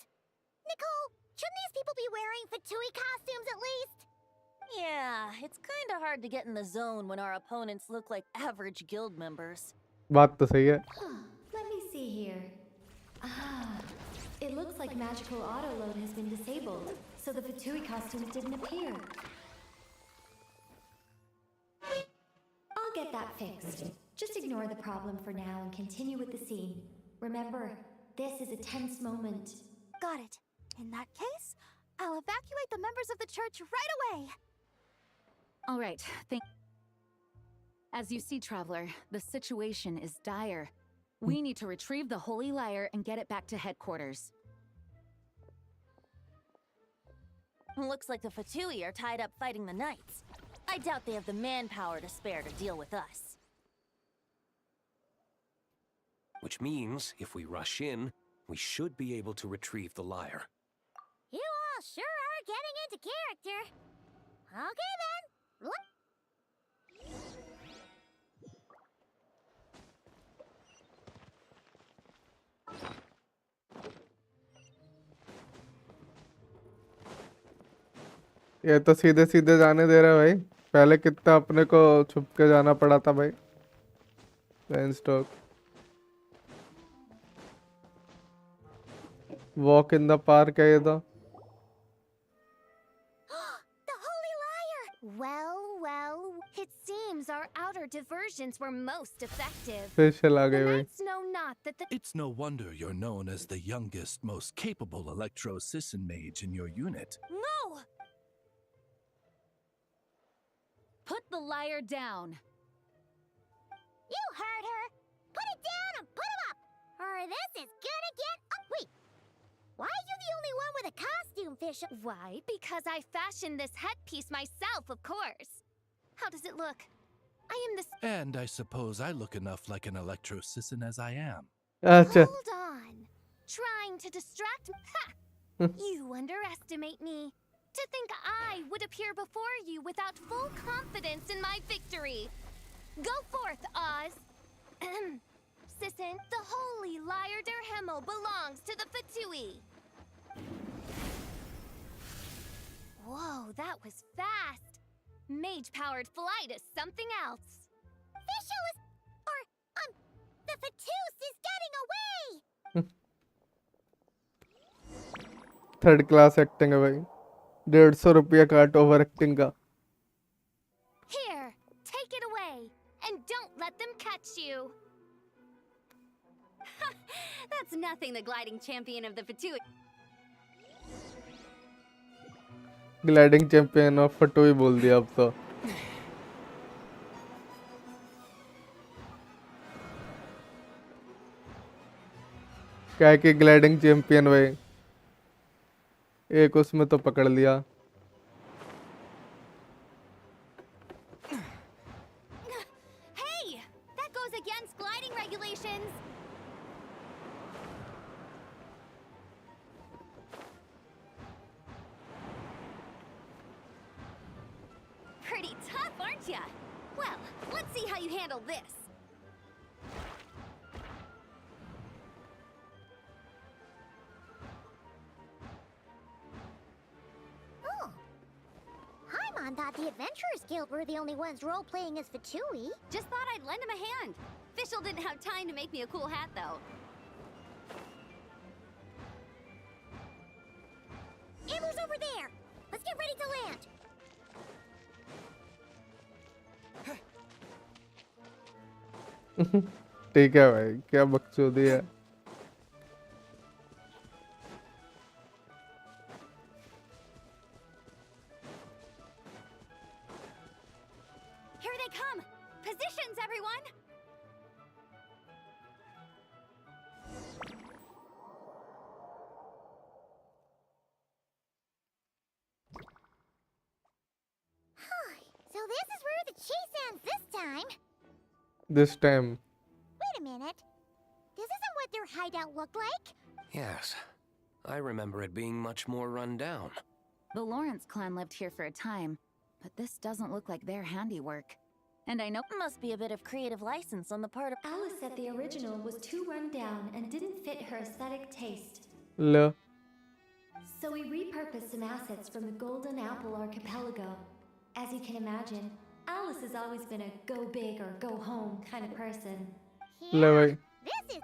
[SPEAKER 6] Nicole, shouldn't these people be wearing Fatui costumes at least?
[SPEAKER 12] Yeah, it's kinda hard to get in the zone when our opponents look like average guild members.
[SPEAKER 5] बात तो सही है.
[SPEAKER 3] Let me see here. It looks like magical autoload has been disabled, so the Fatui costumes didn't appear. I'll get that fixed. Just ignore the problem for now and continue with the scene. Remember, this is a tense moment.
[SPEAKER 1] Got it. In that case, I'll evacuate the members of the church right away.
[SPEAKER 10] All right, As you see, Traveler, the situation is dire. We need to retrieve the Holy Lyre and get it back to headquarters.
[SPEAKER 12] Looks like the Fatui are tied up fighting the Knights. I doubt they have the manpower to spare to deal with us.
[SPEAKER 14] Which means, if we rush in, we should be able to retrieve the lyre.
[SPEAKER 6] You all sure are getting into character. Okay then. Look.
[SPEAKER 5] ये तो सीधे सीधे जाने दे रहा है भाई. पहले कितना अपने को छुप के जाना पड़ा था भाई. Stock. Walk in the park है ये तो.
[SPEAKER 6] The Holy Lyre! Well,
[SPEAKER 1] it seems our outer diversions were most effective.
[SPEAKER 5] फिर चला
[SPEAKER 1] The
[SPEAKER 5] गया भाई.
[SPEAKER 1] Knights know not that the...
[SPEAKER 17] It's no wonder you're known as the youngest, most capable electro-sisson mage in your unit.
[SPEAKER 10] No! Put the lyre down.
[SPEAKER 6] You heard her. Put it down and put him up. this is gonna get... Oh, wait. Why are you the only one with a costume, Fish?
[SPEAKER 3] Why? Because I fashioned this headpiece myself, of course. How does it look? I am this.
[SPEAKER 18] And I suppose I look enough like an electrocitizen as I am.
[SPEAKER 5] अच्छा
[SPEAKER 3] Hold on. Trying to distract me? Ha! You underestimate me. To think I would appear before you without full confidence in my victory. Go forth, Oz. Sisson, the holy Lyre der Himmel belongs to the Fatui. Whoa, that was fast. Mage-powered flight is something else.
[SPEAKER 6] Official is... the Fatus is getting away!
[SPEAKER 5] Third class acting है भाई 150 रुपया काट over acting का
[SPEAKER 3] Here, take it away, and don't let them catch you. That's nothing, the gliding champion of the Fatui.
[SPEAKER 5] Gliding champion of Fatui बोल दिया अब तो क्या है कि ग्लाइडिंग चैंपियन भाई एक उसमें तो पकड़ लिया
[SPEAKER 3] Hey, that goes against gliding regulations. Pretty tough, aren't ya? Well, let's see how you handle this.
[SPEAKER 6] Oh. Paimon thought the Adventurers Guild were the only ones role-playing as Fatui.
[SPEAKER 3] Just thought I'd lend him a hand. Fischl didn't have time to make me a cool hat, though.
[SPEAKER 6] Amber's over there! Let's get ready to land!
[SPEAKER 5] ठीक है भाई क्या बकचोदी है
[SPEAKER 3] Here they come! Positions, everyone!
[SPEAKER 6] So this is where the chase ends this time.
[SPEAKER 5] this time
[SPEAKER 6] Wait a minute. This isn't what their hideout looked like.
[SPEAKER 14] Yes. I remember it being much more run down.
[SPEAKER 10] The Lawrence clan lived here for a time, but this doesn't look like their handiwork. And I know
[SPEAKER 8] Must be a bit of creative license on the part of...
[SPEAKER 19] Alice said the original was too run down and didn't fit her aesthetic taste.
[SPEAKER 5] Low
[SPEAKER 19] So we repurposed some assets from the Golden Apple Archipelago. As you can imagine, Alice has always been a go big or go home kind of person.
[SPEAKER 5] ले भाई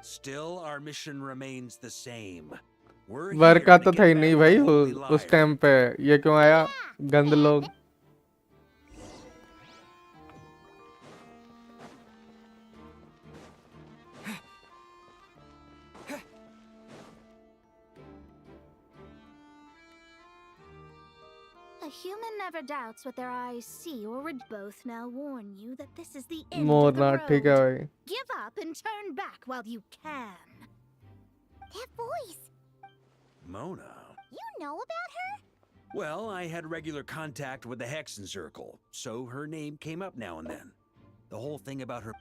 [SPEAKER 16] Still, our mission remains the same. We're
[SPEAKER 5] work
[SPEAKER 16] here
[SPEAKER 5] का
[SPEAKER 16] to
[SPEAKER 5] तो
[SPEAKER 16] get
[SPEAKER 5] था ही
[SPEAKER 16] back
[SPEAKER 5] नहीं
[SPEAKER 16] to
[SPEAKER 5] भाई
[SPEAKER 16] the Holy
[SPEAKER 5] उस
[SPEAKER 16] Lyre.
[SPEAKER 5] Time पे ये क्यों आया गंद लोग
[SPEAKER 1] A human never doubts what their eyes see or would both now warn you that this is the end
[SPEAKER 5] more
[SPEAKER 1] of the
[SPEAKER 5] ना
[SPEAKER 1] road.
[SPEAKER 5] ठीक है भाई
[SPEAKER 1] Give up and turn back while you can.
[SPEAKER 6] That voice.
[SPEAKER 16] Mona.
[SPEAKER 6] You know about her?
[SPEAKER 16] Well, I had regular contact with the Hexen Circle, so her name came up now and then. The whole thing about her...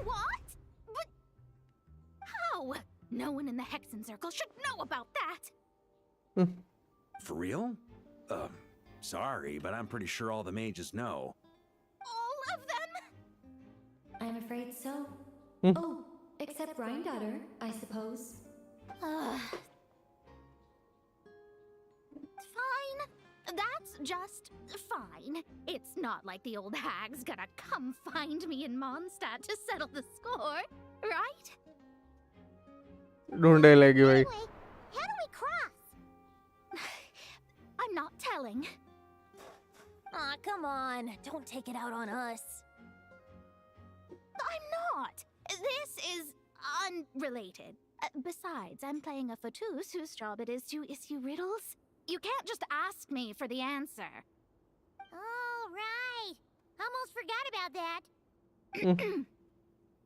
[SPEAKER 1] What? But how? No one in the Hexen Circle should know about that.
[SPEAKER 16] For real? Sorry, but I'm pretty sure all the mages know.
[SPEAKER 1] All of them?
[SPEAKER 19] I'm afraid so. Oh, except Granddaughter, I suppose.
[SPEAKER 1] Fine. That's just fine. It's not like the old hag's gonna come find me in Mondstadt to settle the score, right?
[SPEAKER 5] ढूंढे लगी भाई
[SPEAKER 6] How do we cross?
[SPEAKER 1] I'm not telling.
[SPEAKER 8] Aw, come on. Don't take it out on us.
[SPEAKER 1] I'm not. This is unrelated. Besides, I'm playing a Fatus whose job it is to issue riddles. You can't just ask me for the answer.
[SPEAKER 6] All right. Almost forgot about that.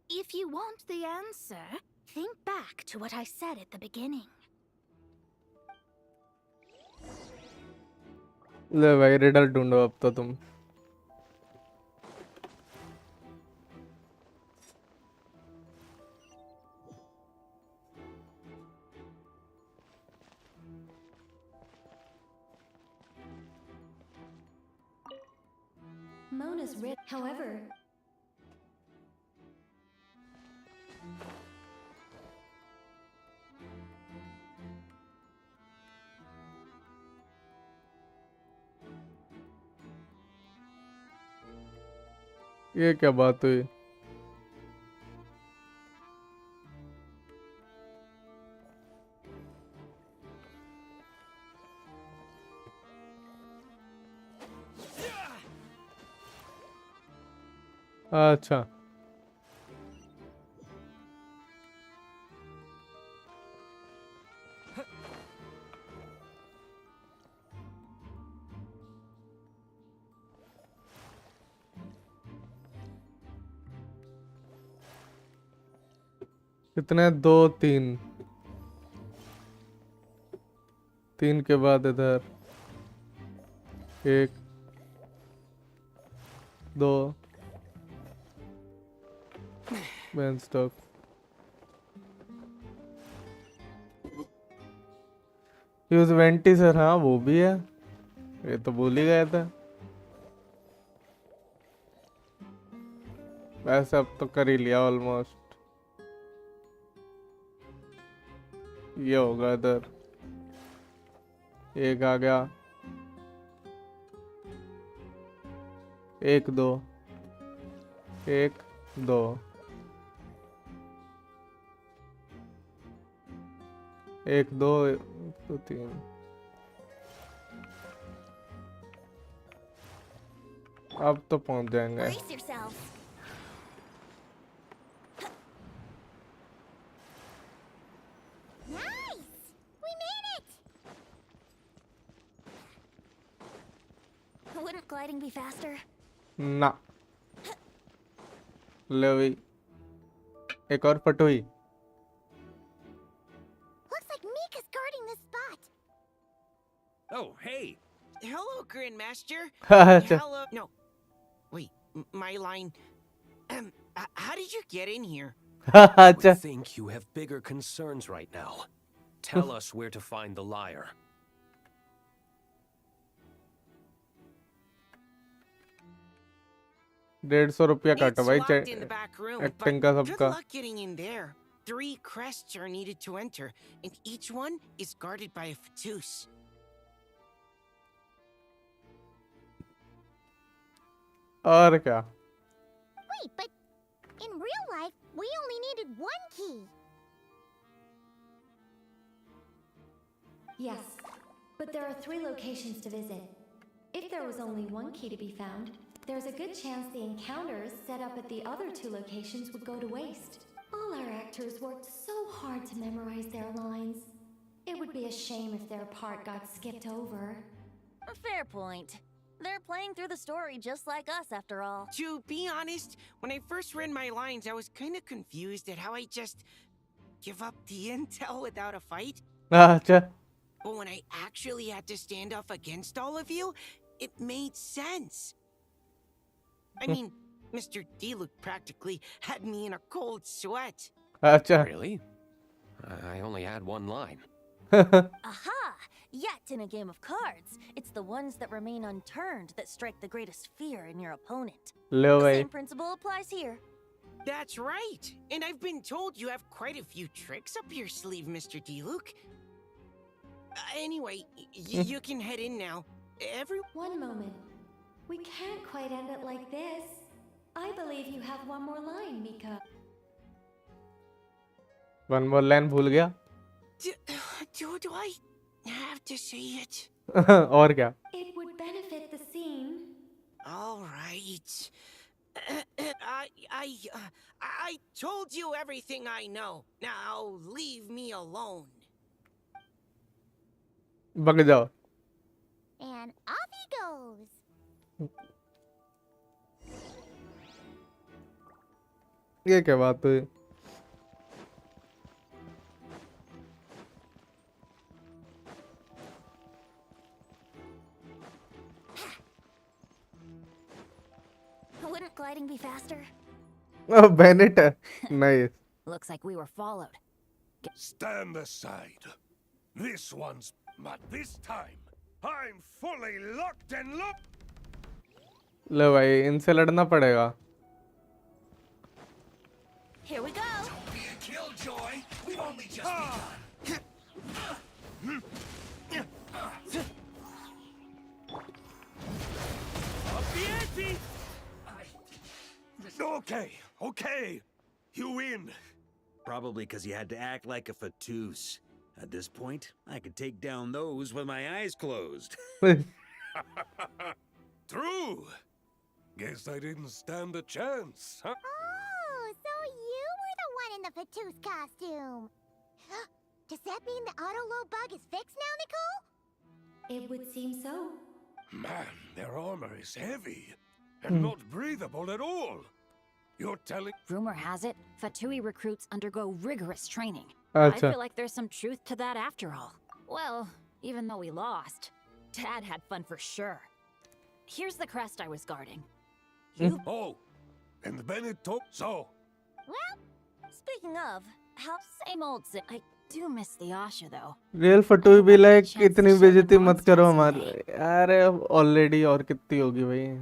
[SPEAKER 1] If you want the answer, Think back to what I said at the beginning.
[SPEAKER 5] ले भाई riddle ढूंढो अब तो तुम.
[SPEAKER 19] Mona's writ, however.
[SPEAKER 5] ये क्या बात हुई? अच्छा. कितने? 2 3. 3 के बाद इधर 1 2 man stock. Use vanity sir. हाँ वो भी है, ये तो भूल ही गया था. वैसे अब तो कर ही लिया ऑलमोस्ट. ये होगा इधर. एक आ गया. 1 2 1 2 1 2 2 3. अब तो पहुंच जाएंगे.
[SPEAKER 6] Brace yourselves. Nice! We made it!
[SPEAKER 12] Wouldn't gliding be faster?
[SPEAKER 5] ना. ले भाई एक और पटोई.
[SPEAKER 6] Looks like Mika's guarding this spot.
[SPEAKER 16] Oh, hey!
[SPEAKER 13] Hello, Grandmaster.
[SPEAKER 5] अच्छा.
[SPEAKER 13] Hello. No. Wait, my line. How did you get in here?
[SPEAKER 14] I think you have bigger concerns right now. Tell us where to find the liar.
[SPEAKER 5] ₹150 काटो भाई.
[SPEAKER 13] Locked in the back room,
[SPEAKER 5] acting
[SPEAKER 13] but
[SPEAKER 5] का
[SPEAKER 13] good
[SPEAKER 5] सबका.
[SPEAKER 13] luck getting in there. 3 crests are needed to enter, and each one is guarded by a Fatus.
[SPEAKER 5] और क्या?
[SPEAKER 6] Wait, but in real life, we only needed 1 key.
[SPEAKER 19] Yes, but there are 3 locations to visit. If there was only 1 key to be found, there's a good chance the encounters set up at the other 2 locations would go to waste. All our actors worked so hard to memorize their lines. It would be a shame if their part got skipped over.
[SPEAKER 12] A fair point. They're playing through the story just like us, after all.
[SPEAKER 13] To be honest, when I first read my lines, I was kind of confused at how I just give up the intel without a fight.
[SPEAKER 5] अच्छा.
[SPEAKER 13] But when I actually had to stand up against all of you, it made sense. I mean, Mr. D-Luke practically had me in a cold sweat.
[SPEAKER 5] अच्छा.
[SPEAKER 14] Really? I only had one line.
[SPEAKER 12] Aha! Yet in a game of cards, it's the ones that remain unturned that strike the greatest fear in your opponent.
[SPEAKER 5] ले
[SPEAKER 12] The
[SPEAKER 5] भाई.
[SPEAKER 12] same principle applies here.
[SPEAKER 13] That's right. And I've been told you have quite a few tricks up your sleeve, Mr. D-Luke. Anyway, you can head in now.
[SPEAKER 19] One moment. We can't quite end it like this. I believe you have one more line, Mika.
[SPEAKER 5] One more line भूल गया.
[SPEAKER 13] Do I have to say it?
[SPEAKER 5] और क्या?
[SPEAKER 19] It would benefit the scene.
[SPEAKER 13] All right. I told you everything I know. Now leave me alone.
[SPEAKER 5] भाग जाओ.
[SPEAKER 6] And off he goes.
[SPEAKER 5] ये क्या बात हुई?
[SPEAKER 12] Won't gliding be faster?
[SPEAKER 5] Oh, Bennett. Nice.
[SPEAKER 12] Looks like we were followed.
[SPEAKER 17] Stand aside. This one's... But this time, I'm fully locked and locked.
[SPEAKER 5] लो भाई इनसे लड़ना पड़ेगा.
[SPEAKER 12] Here we go.
[SPEAKER 17] Don't be a killjoy. We've only just begun. Okay. You win.
[SPEAKER 16] Probably because you had to act like a fatus. At this point, I could take down those with my eyes closed.
[SPEAKER 17] True. Guess I didn't stand a chance, huh?
[SPEAKER 6] Oh, so you were the one in the Fatus costume. Does that mean the auto-load bug is fixed now, Nicole?
[SPEAKER 19] It would seem so.
[SPEAKER 17] Man, their armor is heavy and not breathable at all. You're telling...
[SPEAKER 12] Rumor has it, Fatui recruits undergo rigorous training.
[SPEAKER 5] Acha.
[SPEAKER 12] I feel like there's some truth to that after all. Well, even though we lost, Dad had fun for sure. Here's the crest I was guarding.
[SPEAKER 17] Oh, and Bennett took... So,
[SPEAKER 12] Well, speaking of, how same old I do miss the Asha though.
[SPEAKER 5] Real फटू भी like इतनी बेइज्जती मत करो हमारे. अरे already और कितनी होगी भाई.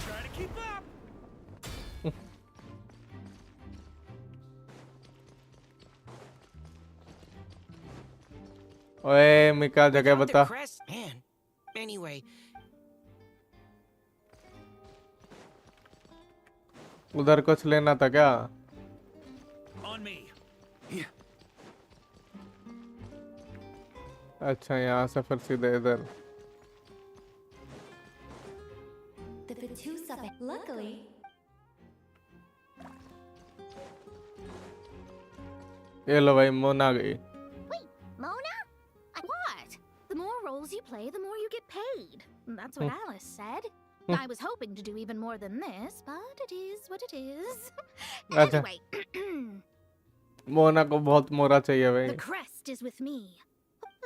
[SPEAKER 16] Try to keep up.
[SPEAKER 5] ओए मिका जगह
[SPEAKER 13] Without
[SPEAKER 5] बता.
[SPEAKER 13] the crest, man. Anyway,
[SPEAKER 5] उधर कुछ लेना था क्या?
[SPEAKER 16] On me.
[SPEAKER 5] अच्छा यहाँ से फिर सीधे इधर.
[SPEAKER 19] The Fatus up. Luckily,
[SPEAKER 5] ये लो भाई मोना आ गई.
[SPEAKER 1] Mona? What? The more roles you play, the more you get paid. That's what Alice said. I was hoping to do even more than this, but it is what it is.
[SPEAKER 5] अच्छा.
[SPEAKER 1] Anyway,
[SPEAKER 5] Mona को बहुत मोरा चाहिए
[SPEAKER 1] the
[SPEAKER 5] भाई.
[SPEAKER 1] crest is with me.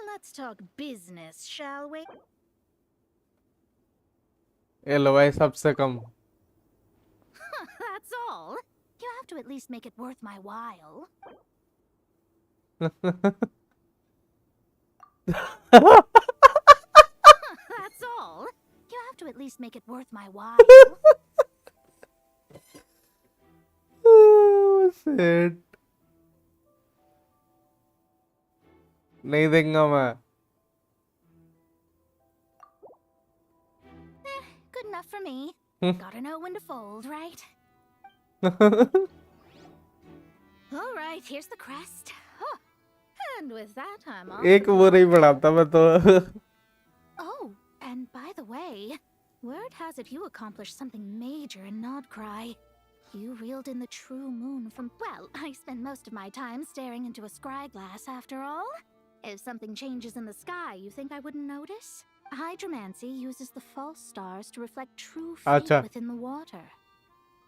[SPEAKER 1] Let's talk business, shall we?
[SPEAKER 5] ये लो भाई सबसे कम.
[SPEAKER 1] That's all. You have to at least make it worth my while. That's all. You have to at least make it worth my while.
[SPEAKER 5] Oh, shit. नहीं देंगा मैं.
[SPEAKER 1] Good enough for me. Gotta know when to fold, right? All right, here's the crest. Huh. And with that, I'm off.
[SPEAKER 5] एक वो नहीं बढ़ाता मैं तो.
[SPEAKER 1] Oh, and by the way, word has it you accomplished something major in Nodcry. You reeled in the true moon from... Well, I spend most of my time staring into a scryglass after all. If something changes in the sky, you think I wouldn't notice? Hydromancy uses the false stars to reflect true fate
[SPEAKER 5] Acha.
[SPEAKER 1] within the water.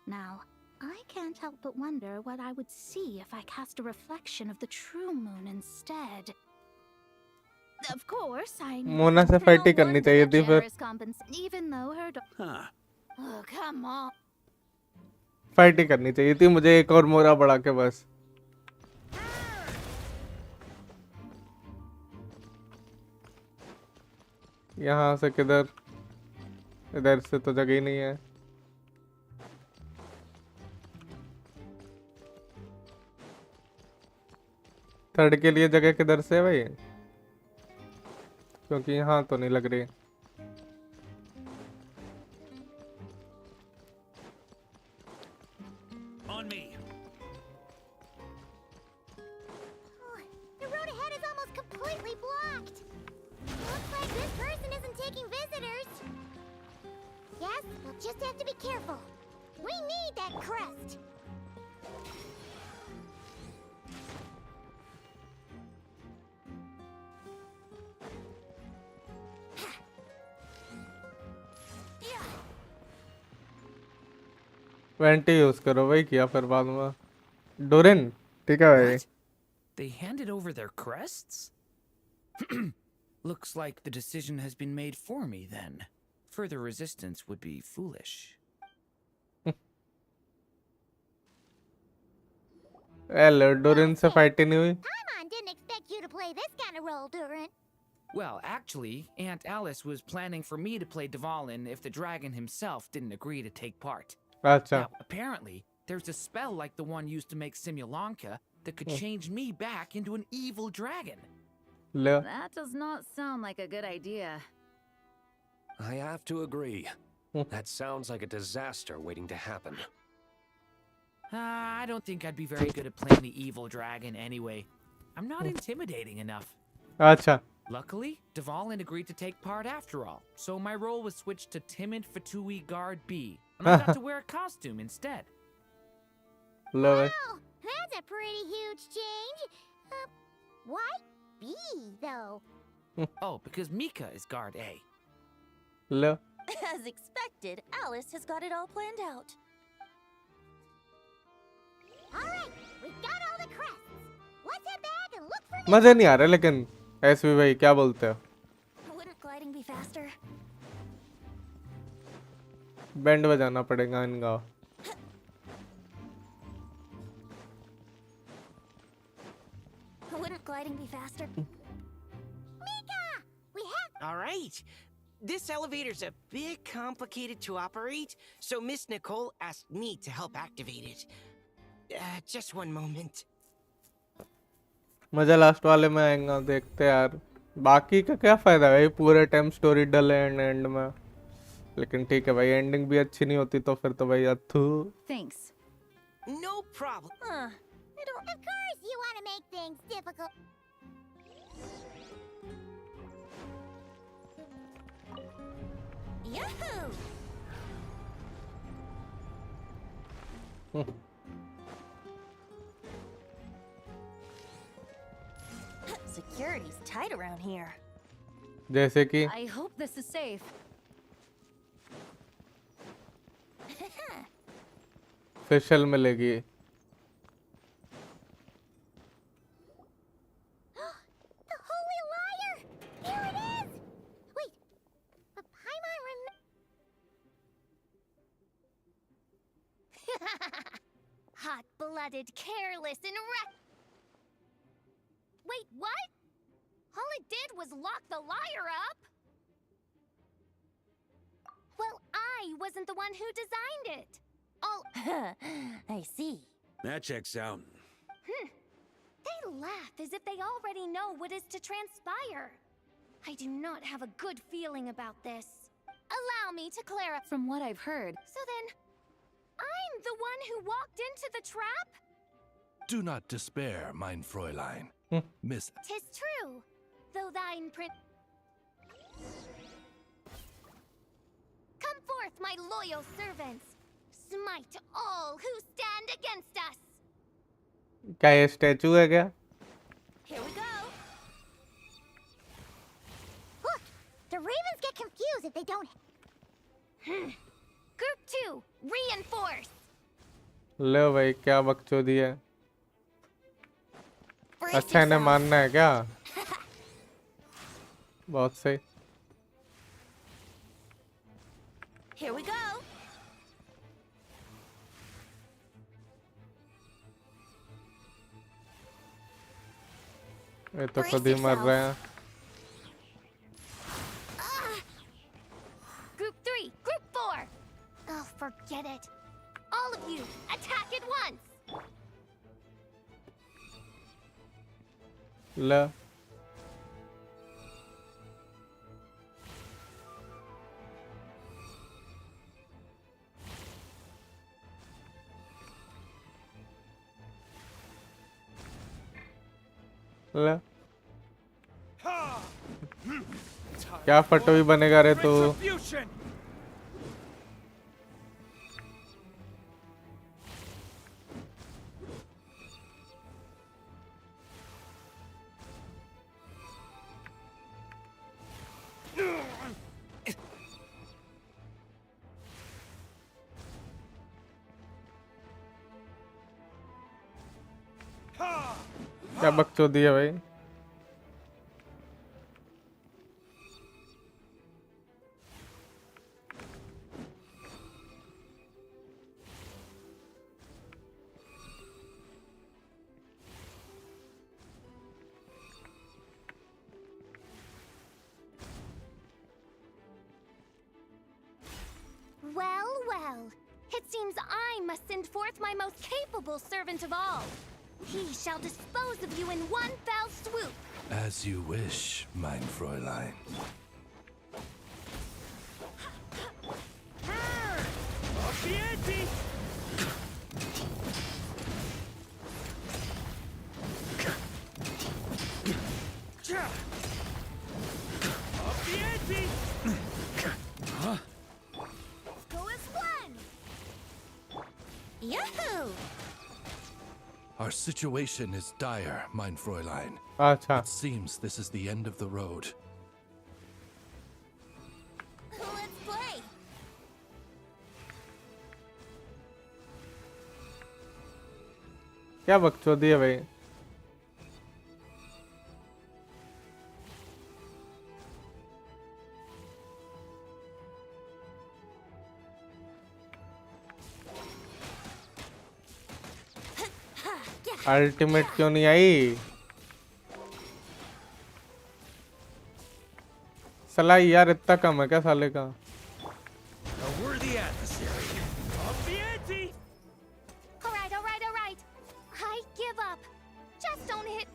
[SPEAKER 1] Now, I can't help but wonder what I would see if I cast a reflection of the true moon instead. Of course, I know.
[SPEAKER 5] Mona से fight ही करनी चाहिए थी फिर.
[SPEAKER 1] Even though her... Oh, come on.
[SPEAKER 5] Fight ही करनी चाहिए थी मुझे एक और मोरा बढ़ा के बस. यहाँ से किधर? इधर से तो जगह ही नहीं है. थर्ड के लिए जगह किधर से है भाई? क्योंकि यहाँ तो नहीं लग रही.
[SPEAKER 16] On me.
[SPEAKER 6] The road ahead is almost completely blocked. Looks like this person isn't taking visitors. Yes, we'll just have to be careful. We need that crest.
[SPEAKER 5] Vanity use करो, वही किया फिर बाद में। डोरिन ठीक है भाई।
[SPEAKER 20] They handed over their crests? Looks like the decision has been made for me then. Further resistance would be foolish.
[SPEAKER 5] Hello Dorian से फाइट नहीं हुई?
[SPEAKER 6] Paimon didn't expect you to play this kind of role, Durin.
[SPEAKER 20] Well, actually, Aunt Alice was planning for me to play Dvalin if the dragon himself didn't agree to take part.
[SPEAKER 5] अच्छा।
[SPEAKER 20] Now, apparently, there's a spell like the one used to make Simulanka that could change me back into an evil dragon.
[SPEAKER 10] That does not sound like a good idea.
[SPEAKER 14] I have to agree. That sounds like a disaster waiting to happen.
[SPEAKER 20] I don't think I'd be very good at playing the evil dragon anyway. I'm not intimidating enough.
[SPEAKER 5] अच्छा।
[SPEAKER 20] Luckily, Dvalin agreed to take part after all, so my role was switched to timid Fatui Guard B, and I got to wear a costume instead.
[SPEAKER 5] Love it.
[SPEAKER 6] Wow, that's a pretty huge change. Why B, though?
[SPEAKER 20] Oh, because Mika is Guard A.
[SPEAKER 5] Love.
[SPEAKER 21] As expected, Alice has got it all planned out.
[SPEAKER 6] Alright, we've got all the crests. Let's head back and look for
[SPEAKER 5] मजा नहीं आ रहा लेकिन SV भाई क्या बोलते हो?
[SPEAKER 21] Wouldn't gliding be faster?
[SPEAKER 5] Band बजाना पड़ेगा इनका।
[SPEAKER 21] Wouldn't gliding be faster?
[SPEAKER 6] Mika! We have...
[SPEAKER 13] Alright. This elevator's a bit complicated to operate, so Miss Nicole asked me to help activate it. Just one moment.
[SPEAKER 5] मजा last वाले में आएगा, देखते यार। बाकी का क्या फायदा भाई, पूरे टाइम स्टोरी डल है एंड में। लेकिन ठीक है भाई, एंडिंग भी अच्छी नहीं होती तो फिर तो भाई अथू।
[SPEAKER 10] Thanks.
[SPEAKER 13] No problem.
[SPEAKER 6] Of course you want to make things difficult.
[SPEAKER 21] Yahoo! Security's tight around here.
[SPEAKER 5] जैसे कि
[SPEAKER 10] I hope this is safe.
[SPEAKER 5] Facial मिलेगी।
[SPEAKER 6] The Holy Liar! Here it is! Wait, but Paimon Hot-blooded, careless, and
[SPEAKER 1] Wait, what? All it did was lock the liar up. Well, I wasn't the one who designed it.
[SPEAKER 21] I see.
[SPEAKER 16] That checks out.
[SPEAKER 1] They laugh as if they already know what is to transpire. I do not have a good feeling about this. Allow me to clarify.
[SPEAKER 10] From what I've heard,
[SPEAKER 1] So then, I'm the one who walked into the trap?
[SPEAKER 18] Do not despair, mein Fräulein. Miss.
[SPEAKER 1] 'Tis true, though thine Come forth, my loyal servants. Smite all who stand against us.
[SPEAKER 5] क्या ये statue है क्या?
[SPEAKER 1] Here we go.
[SPEAKER 6] Look, the ravens get confused if they don't...
[SPEAKER 1] Group 2, reinforce.
[SPEAKER 5] ले भाई क्या बकचोदी है। अच्छा इन्हें मानना है क्या? बहुत सही।
[SPEAKER 21] Here we go.
[SPEAKER 5] ये तो खुद ही मर रहे हैं।
[SPEAKER 1] Group 3, Group 4. Oh, forget it. All of you, attack at once.
[SPEAKER 5] ले ले क्या फटोई बनेगा रे तू? क्या बकचोदी है भाई?
[SPEAKER 21] Well, well. It seems I must send forth my most capable servant of all. He shall dispose of you in one fell swoop.
[SPEAKER 18] As you wish, mein Fräulein.
[SPEAKER 21] Go as one. Yahoo!
[SPEAKER 18] Our situation is dire, mein Fräulein.
[SPEAKER 5] Acha.
[SPEAKER 18] It seems this is the end of the road.
[SPEAKER 21] Let's play.
[SPEAKER 5] क्या बकचोदी है भाई? Ultimate क्यों नहीं आई? साला यार इतना कम है क्या साले का?
[SPEAKER 16] A worthy adversary. Up the ante!
[SPEAKER 21] All right. I give up. Just don't hit.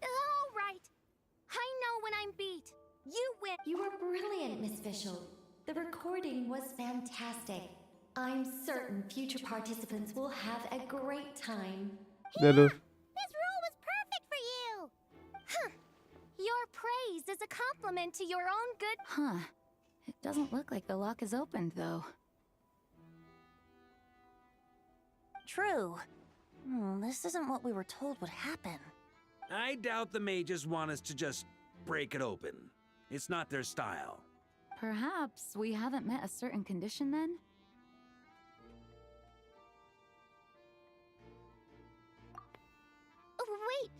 [SPEAKER 21] All right. I know when I'm beat. You win.
[SPEAKER 19] You were brilliant, Miss Fischl. The recording was fantastic. I'm certain future participants will have a great time.
[SPEAKER 5] जरूर.
[SPEAKER 21] This role was perfect for you. Huh. Your praise is a compliment to your own good.
[SPEAKER 10] Huh. It doesn't look like the lock is opened, though.
[SPEAKER 21] True. This isn't what we were told would happen.
[SPEAKER 16] I doubt the mages want us to just break it open. It's not their style.
[SPEAKER 10] Perhaps we haven't met a certain condition then?
[SPEAKER 21] Wait.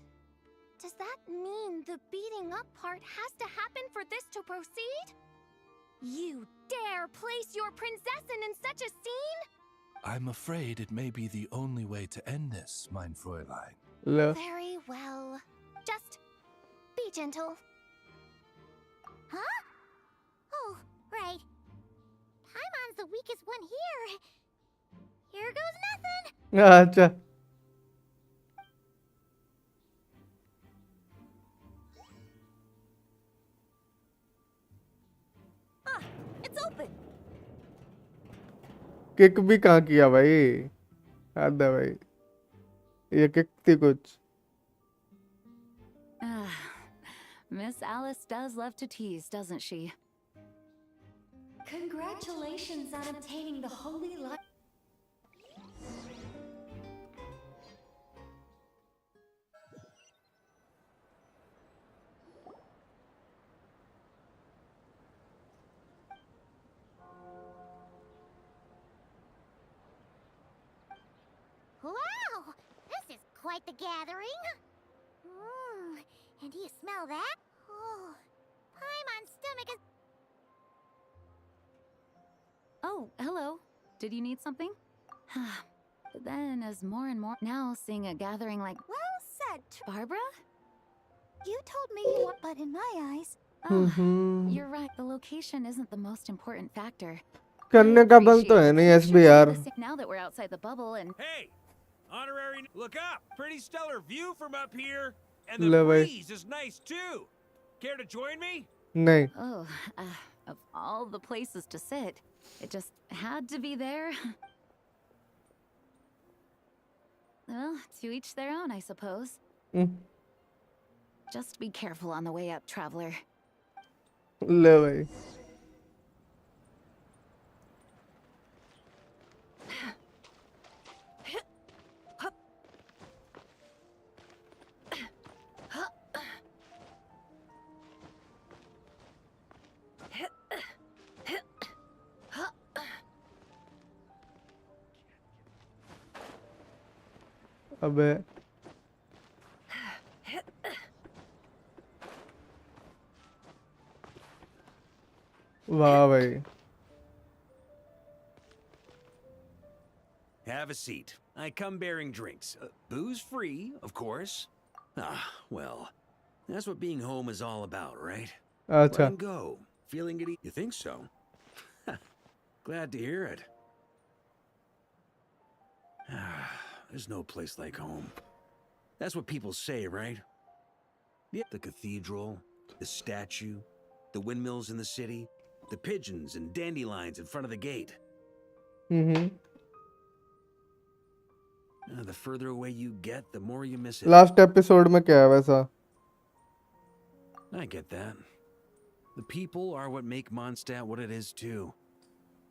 [SPEAKER 21] Does that mean the beating up part has to happen for this to proceed? You dare place your princessin in such a scene?
[SPEAKER 18] I'm afraid it may be the only way to end this, mein Fräulein.
[SPEAKER 21] Very well. Just be gentle.
[SPEAKER 6] Huh? Oh, right. Paimon's the weakest one here. Here goes nothing.
[SPEAKER 5] अच्छा.
[SPEAKER 21] It's open.
[SPEAKER 5] Kick भी कहाँ किया भाई? आधा भाई. ये kick थी कुछ.
[SPEAKER 10] Miss Alice does love to tease, doesn't she?
[SPEAKER 19] Congratulations on obtaining the Holy Light.
[SPEAKER 6] Wow! This is quite the gathering. And do you smell that? Oh, Paimon's stomach is...
[SPEAKER 10] Oh, hello. Did you need something? But then, as more and more now seeing a gathering like...
[SPEAKER 21] Well said,
[SPEAKER 10] Barbara?
[SPEAKER 21] You told me what, but in my eyes...
[SPEAKER 10] You're right, the location isn't the most important factor.
[SPEAKER 5] करने का बल तो है नहीं SB यार.
[SPEAKER 10] Now that we're outside the bubble and...
[SPEAKER 16] Hey! Honorary... Look up! Pretty stellar view from up here! And the breeze is nice too! Care to join me?
[SPEAKER 5] नहीं.
[SPEAKER 10] Oh, of all the places to sit, it just had to be there. Well, to each their own, I suppose. Just be careful on the way up, traveler.
[SPEAKER 5] ले भाई. अबे वाह भाई.
[SPEAKER 16] Have a seat. I come bearing drinks. Booze free, of course. Ah, well, that's what being home is all about, right?
[SPEAKER 5] अच्छा.
[SPEAKER 16] Letting go, feeling it. You think so? Glad to hear it. There's no place like home. That's what people say, right? Yeah. The cathedral, the statue, the windmills in the city, the pigeons and dandelions in front of the gate. The further away you get, the more you miss it.
[SPEAKER 5] Last episode में क्या है वैसा?
[SPEAKER 16] I get that. The people are what make Mondstadt what it is too.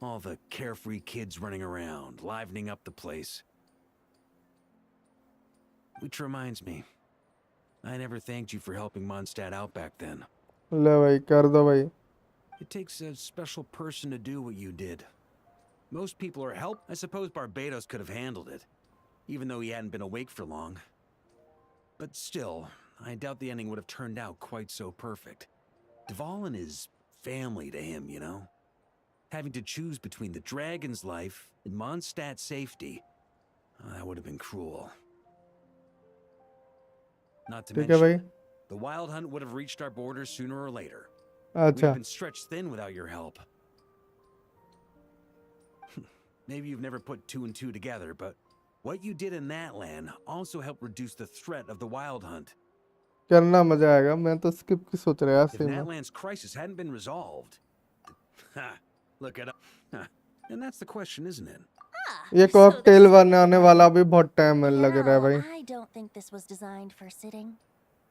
[SPEAKER 16] All the carefree kids running around, livening up the place. Which reminds me, I never thanked you for helping Mondstadt out back then.
[SPEAKER 5] ले भाई कर दो भाई.
[SPEAKER 16] It takes a special person to do what you did. Most people are help. I suppose Barbados could have handled it, even though he hadn't been awake for long. But still, I doubt the ending would have turned out quite so perfect. Dvalin is family to him, you know? Having to choose between the dragon's life and Mondstadt's safety, that would have been cruel. Not to mention, the wild hunt would have reached our borders sooner or later. We'd have been stretched thin without your help. Maybe you've never put two and two together, but what you did in that land also helped reduce the threat of the wild hunt.
[SPEAKER 5] करना मजा आएगा. मैं तो skip की सोच रहा
[SPEAKER 16] If Natland's crisis hadn't been resolved, look it up. And that's the question, isn't it?
[SPEAKER 5] ये cocktail बनाने वाला भी बहुत टाइम लग रहा है भाई.
[SPEAKER 21] I don't think this was designed for sitting.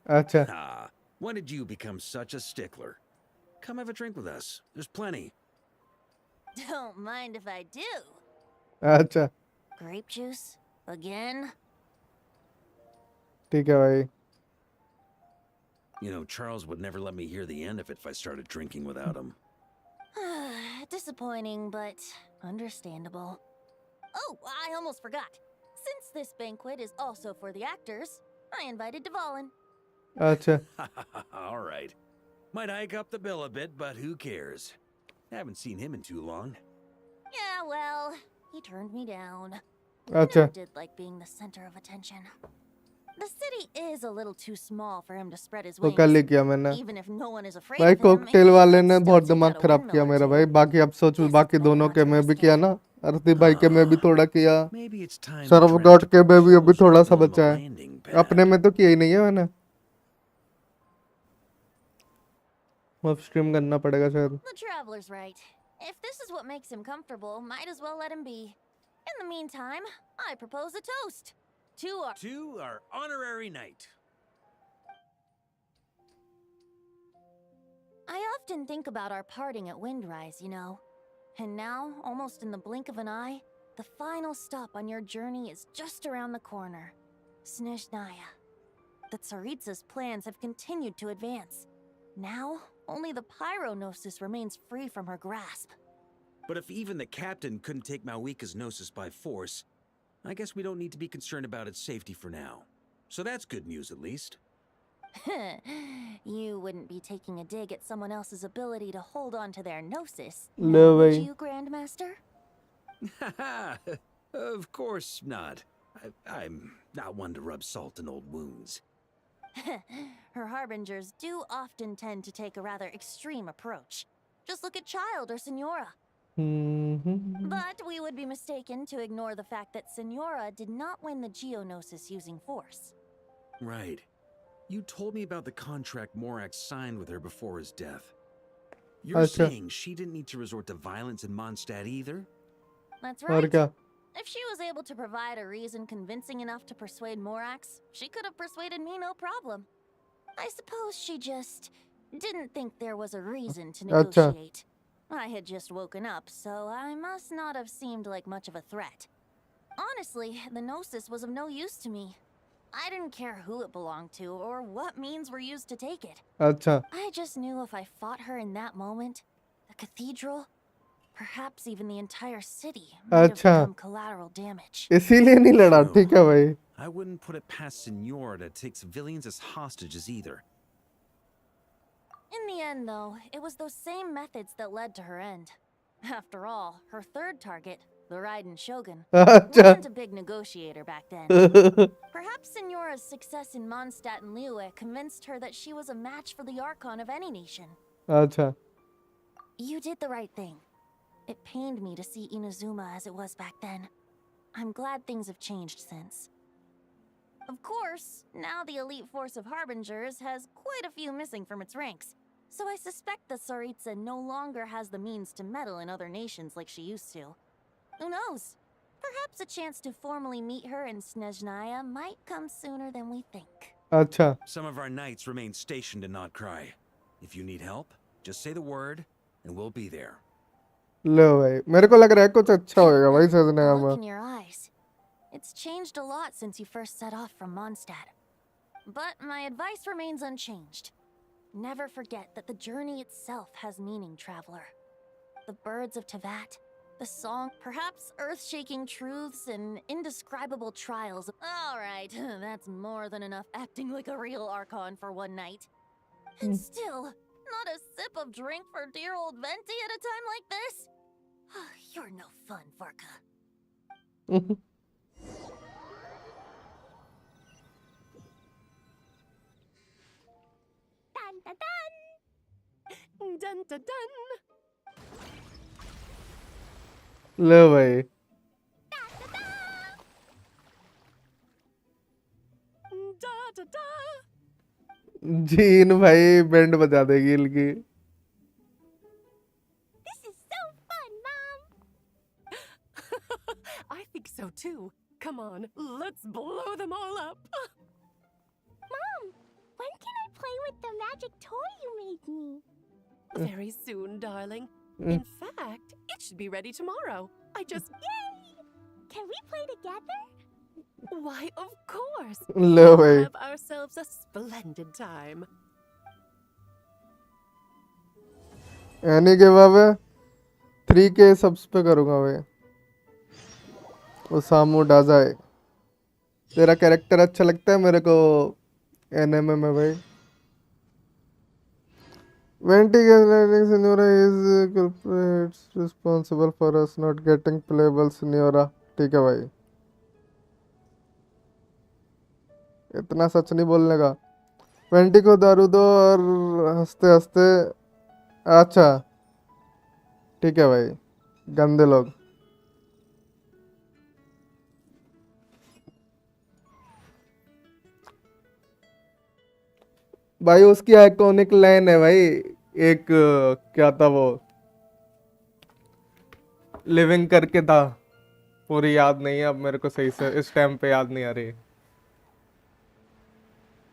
[SPEAKER 5] अच्छा.
[SPEAKER 16] When did you become such a stickler? Come have a drink with us. There's plenty.
[SPEAKER 21] Don't mind if I do.
[SPEAKER 5] अच्छा.
[SPEAKER 21] Grape juice? Again?
[SPEAKER 5] ठीक है भाई.
[SPEAKER 16] You know, Charles would never let me hear the end of it if I started drinking without him.
[SPEAKER 21] Disappointing, but understandable. Oh, I almost forgot. Since this banquet is also for the actors, I invited Dvalin.
[SPEAKER 5] अच्छा.
[SPEAKER 16] All right. Might hike up the bill a bit, but who cares? Haven't seen him in too long.
[SPEAKER 21] Yeah, well, he turned me down.
[SPEAKER 5] अच्छा.
[SPEAKER 21] I did like being the center of attention. The city is a little too small for him to spread his
[SPEAKER 5] तो
[SPEAKER 21] wings.
[SPEAKER 5] कल ही किया मैंने.
[SPEAKER 21] Even if no one is afraid
[SPEAKER 5] भाई
[SPEAKER 21] of him,
[SPEAKER 5] cocktail वाले ने बहुत दिमाग खराब किया मेरा भाई. बाकी अब सोच बाकी दोनों के में भी किया ना. आरती भाई के में भी थोड़ा किया. सर्व गॉड के में भी अभी थोड़ा सा बचा है. अपने में तो किया ही नहीं है मैंने. अब स्ट्रीम करना पड़ेगा शायद.
[SPEAKER 21] The traveler's right. If this is what makes him comfortable, might as well let him be. In the meantime, I propose a toast.
[SPEAKER 16] To our honorary knight.
[SPEAKER 21] I often think about our parting at Windrise, you know. And now, almost in the blink of an eye, the final stop on your journey is just around the corner. Snezhnaya. The Tsaritsa's plans have continued to advance. Now, only the Pyronosis remains free from her grasp.
[SPEAKER 16] But if even the captain couldn't take Malwika's Gnosis by force, I guess we don't need to be concerned about its safety for now. So that's good news, at least.
[SPEAKER 21] You wouldn't be taking a dig at someone else's ability to hold on to their Gnosis,
[SPEAKER 5] No
[SPEAKER 21] would
[SPEAKER 5] way.
[SPEAKER 21] you, Grandmaster?
[SPEAKER 16] Of course not. I'm not one to rub salt in old wounds.
[SPEAKER 21] Her harbingers do often tend to take a rather extreme approach. Just look at Child or Senora. But we would be mistaken to ignore the fact that Senora did not win the Geonosis using force.
[SPEAKER 16] Right. You told me about the contract Morax signed with her before his death. You're saying she didn't need to resort to violence in Mondstadt either?
[SPEAKER 21] That's right. If she was able to provide a reason convincing enough to persuade Morax, she could have persuaded me no problem. I suppose she just didn't think there was a reason to negotiate. I had just woken up, so I must not have seemed like much of a threat. Honestly, the Gnosis was of no use to me. I didn't care who it belonged to or what means were used to take it. I just knew if I fought her in that moment, the cathedral, perhaps even the entire city, might have become collateral damage.
[SPEAKER 5] इसीलिए नहीं लड़ा. ठीक है भाई.
[SPEAKER 16] I wouldn't put it past Senora to take civilians as hostages either.
[SPEAKER 21] In the end, though, it was those same methods that led to her end. After all, her third target, the Raiden Shogun, wasn't a big negotiator back then. Perhaps Signora's success in Mondstadt and Liyue convinced her that she was a match for the Archon of any nation.
[SPEAKER 5] अच्छा.
[SPEAKER 21] You did the right thing. It pained me to see Inazuma as it was back then. I'm glad things have changed since. Of course, now the elite force of Harbingers has quite a few missing from its ranks. So I suspect that Tsaritsa no longer has the means to meddle in other nations like she used to. Who knows? Perhaps a chance to formally meet her in Snezhnaya might come sooner than we think.
[SPEAKER 5] अच्छा.
[SPEAKER 16] Some of our knights remain stationed in Notcry. If you need help, just say the word, and we'll be there.
[SPEAKER 5] लो भाई, मेरे को लग रहा है कुछ अच्छा होएगा भाई सजने
[SPEAKER 21] Look in
[SPEAKER 5] में.
[SPEAKER 21] your eyes. It's changed a lot since you first set off from Mondstadt. But my advice remains unchanged. Never forget that the journey itself has meaning, traveler. The birds of Tevat, the song, perhaps earth-shaking truths and indescribable trials. All right, that's more than enough acting like a real Archon for one night. And still, not a sip of drink for dear old Venti at a time like this? You're no fun, Varka.
[SPEAKER 3] Dun dun dun! Dun dun dun!
[SPEAKER 5] लो भाई.
[SPEAKER 3] Da da da!
[SPEAKER 5] Gene भाई band बजा देगी इनकी.
[SPEAKER 3] This is so fun, Mom! I think so too. Come on, let's blow them all up.
[SPEAKER 6] Mom, when can I play with the magic toy you made me?
[SPEAKER 3] Very soon, darling. In fact, it should be ready tomorrow. I just...
[SPEAKER 6] Yay! Can we play together?
[SPEAKER 3] Why, of course.
[SPEAKER 5] Low
[SPEAKER 3] We'll
[SPEAKER 5] भाई.
[SPEAKER 3] have ourselves a splendid time.
[SPEAKER 5] Any give away 3K subs पे करूँगा भाई. Osamu डाजाए. तेरा character अच्छा लगता है मेरे को एनिमे में भाई. Venti Signora is culprits responsible for us not getting playable Signora. ठीक है भाई. इतना सच नहीं बोलने का. वेंटी को दारू दो और हंसते हंसते. अच्छा ठीक है भाई. गंदे लोग. भाई उसकी आइकॉनिक लाइन है भाई. एक क्या था वो, लिविंग करके था. पूरी याद नहीं है अब मेरे को सही से इस टाइम पे याद नहीं आ रही.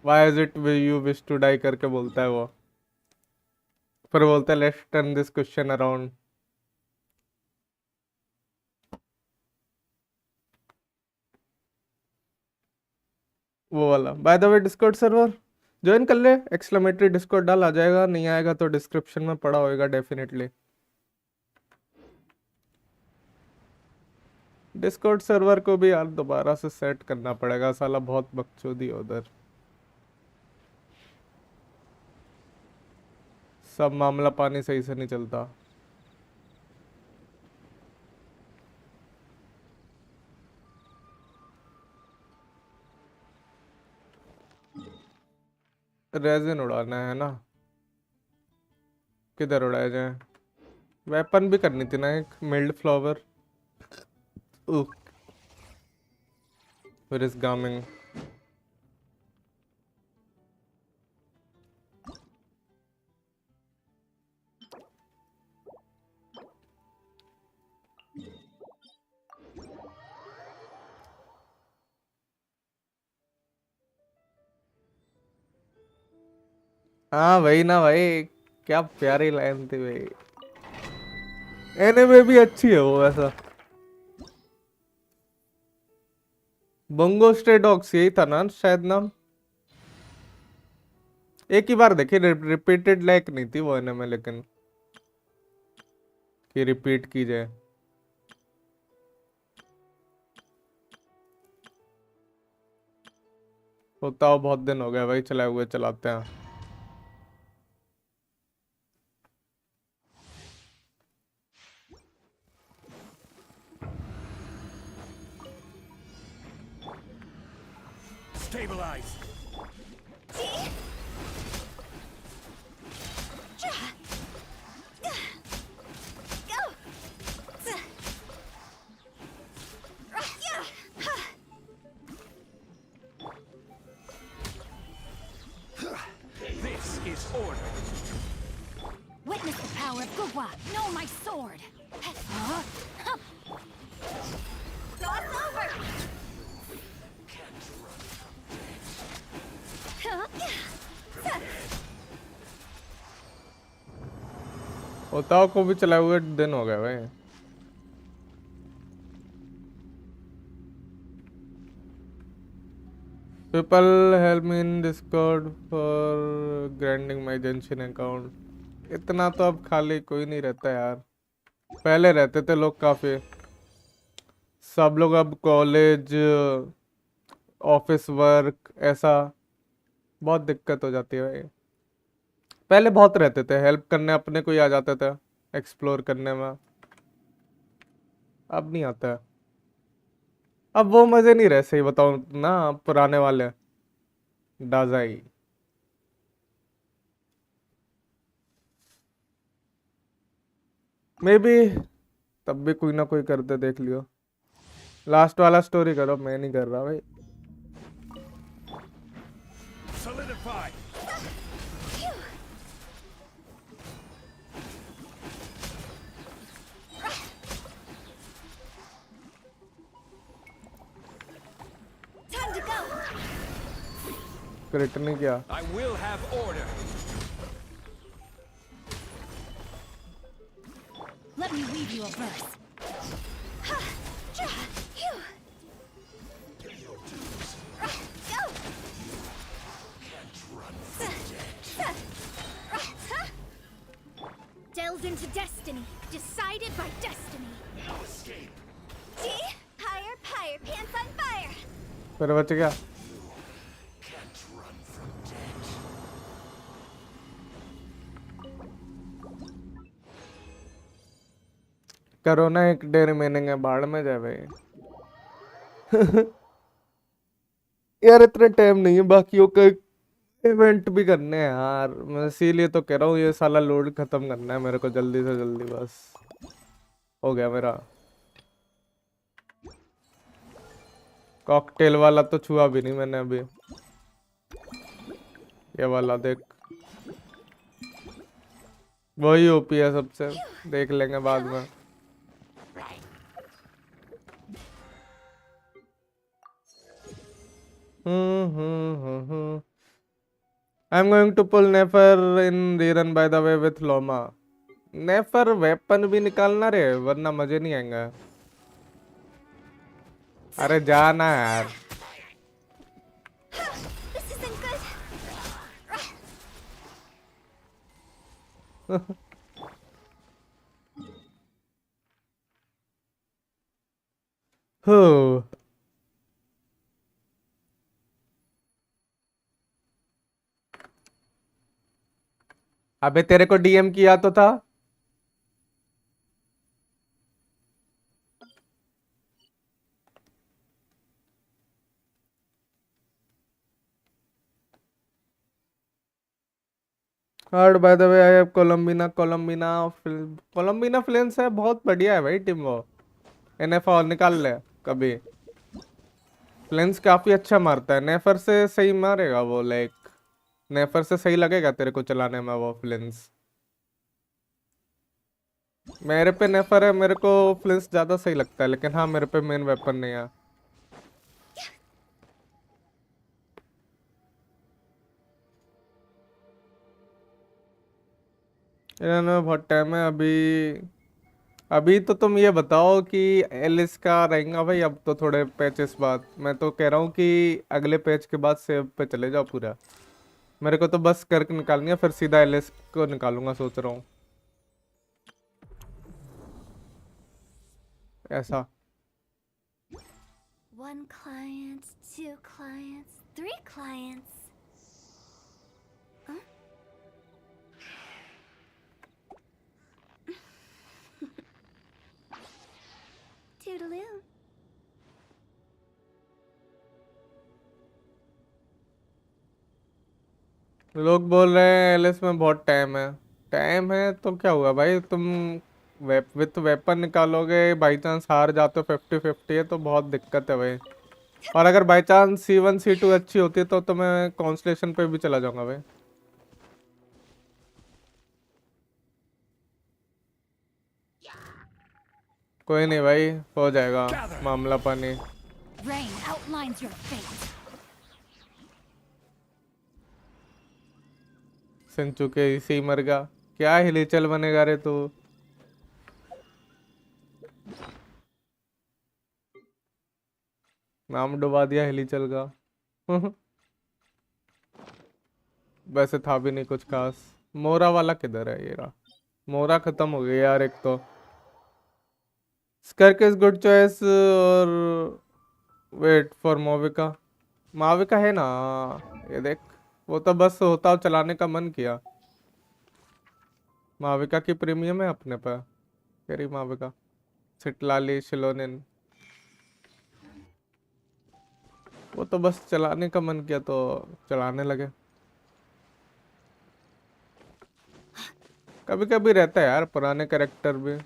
[SPEAKER 5] Why is it you wish to die करके बोलता है वो. फिर बोलता है let's turn this question around. वो वाला. By the way Discord server join कर ले. एक्सक्लेमेटरी डिस्कॉर्ड डाल, आ जाएगा. नहीं आएगा तो डिस्क्रिप्शन में पड़ा होएगा डेफिनेटली. डिस्कॉर्ड सर्वर को भी यार दोबारा से सेट करना पड़ेगा. साला बहुत बकचोदी है उधर. सब मामला पानी सही से नहीं चलता. रेजिन उड़ाना है ना. किधर उड़ाया जाए. वेपन भी करनी थी ना एक. Mild flower. Where is Gaming? हाँ भाई ना भाई. क्या प्यारी लाइन थी भाई. एनिमे भी अच्छी है वो ऐसा. बंगो स्ट्रे डॉग्स यही था ना शायद नाम. एक ही बार देखी. रिपीटेड लाइक नहीं थी वो एनिमे लेकिन कि रिपीट की जाए. होता हो बहुत दिन हो गया भाई चलाए हुए. चलाते हैं.
[SPEAKER 17] Stabilize.
[SPEAKER 12] This is order. Witness the power of Gugwa. Know my sword. Cross over.
[SPEAKER 5] ओताओ को भी चलाए हुए दिन हो गए भाई। People help me in Discord for granting my Genshin account. इतना तो अब खाली कोई नहीं रहता यार, पहले रहते थे लोग काफी। सब लोग अब कॉलेज, ऑफिस वर्क, ऐसा बहुत दिक्कत हो जाती है भाई। पहले बहुत रहते थे, हेल्प करने अपने को ही आ जाते थे एक्सप्लोर करने में, अब नहीं आता है। अब वो मजे नहीं रहे, सही बताऊं ना, पुराने वाले डाजाई। मे बी तब भी कोई ना कोई करते देख लियो। लास्ट वाला स्टोरी करो, मैं नहीं कर रहा भाई।
[SPEAKER 17] Solidify.
[SPEAKER 12] Time to go.
[SPEAKER 5] क्रिट नहीं किया।
[SPEAKER 14] I will have order.
[SPEAKER 12] Let me weave you a verse. Delved into destiny, decided by destiny. No escape. See? Higher, higher, pants on fire.
[SPEAKER 5] फिर बच गया। कोरोना एक डे रिमेनिंग है, बाढ़ में जाए भाई। यार इतने टाइम नहीं है, बाकियों का इवेंट भी करने हैं यार, मैं इसीलिए तो कह रहा हूँ ये साला लोड खत्म करना है मेरे को जल्दी से जल्दी। बस हो गया मेरा। कॉकटेल वाला तो छुआ भी नहीं मैंने अभी। ये वाला देख, वही ओपी है सबसे, देख लेंगे बाद में। I'm going to pull Nefer in rerun by the way with Loma. Nefer weapon भी निकालना रे, वरना मजे नहीं आएंगे। अरे जाना यार।
[SPEAKER 12] This isn't good.
[SPEAKER 5] हो अबे तेरे को डीएम किया तो था। Hard by the way I have Columbina फ्लेंस है, बहुत बढ़िया है भाई टीम। वो एनएफ और निकाल ले कभी। फ्लेंस काफी अच्छा मारता है, नेफर से सही मारेगा वो, लाइक नेफर से सही लगेगा तेरे को चलाने में वो फ्लेंस। मेरे पे नेफर है, मेरे को फ्लेंस ज्यादा सही लगता है, लेकिन हाँ मेरे पे मेन वेपन नहीं है। बहुत टाइम है अभी। अभी तो तुम ये बताओ कि एलिस का रहेगा भाई, अब तो थोड़े पैचेस बाद। मैं तो कह रहा हूँ कि अगले पैच के बाद सेव पे चले जाओ पूरा। मेरे को तो बस करके निकालनी है, फिर सीधा एलिस को निकालूंगा सोच रहा हूँ ऐसा।
[SPEAKER 21] 1 client, 2 clients, 3 clients. Huh? Toodaloo.
[SPEAKER 5] लोग बोल रहे हैं एलिस में बहुत टाइम है तो क्या हुआ भाई, तुम विथ वेपन निकालोगे, बाई चांस हार जाते हो, 50-50 है तो बहुत दिक्कत है भाई। और अगर बाई चांस C1 C2 अच्छी होती है तो मैं कॉन्स्टलेशन पे भी चला जाऊंगा भाई। कोई नहीं भाई, हो जाएगा मामला पानी।
[SPEAKER 12] Rain outlines your fate.
[SPEAKER 5] सिंचू के इसी मर गया, क्या हिलीचल बनेगा रे तू। नाम डुबा दिया हिलीचल का। वैसे था भी नहीं कुछ खास। मोरा वाला किधर है, ये रहा। मोरा खत्म हो गया यार एक तो। स्कर्क इज गुड चॉइस और वेट फॉर माविका। माविका है ना, ये देख, वो तो बस होता चलाने का मन किया। माविका की प्रीमियम है अपने पे, तेरी माविका। सिटलाली शिलोनिन, वो तो बस चलाने का मन किया तो चलाने लगे। कभी कभी रहता है यार पुराने कैरेक्टर भी।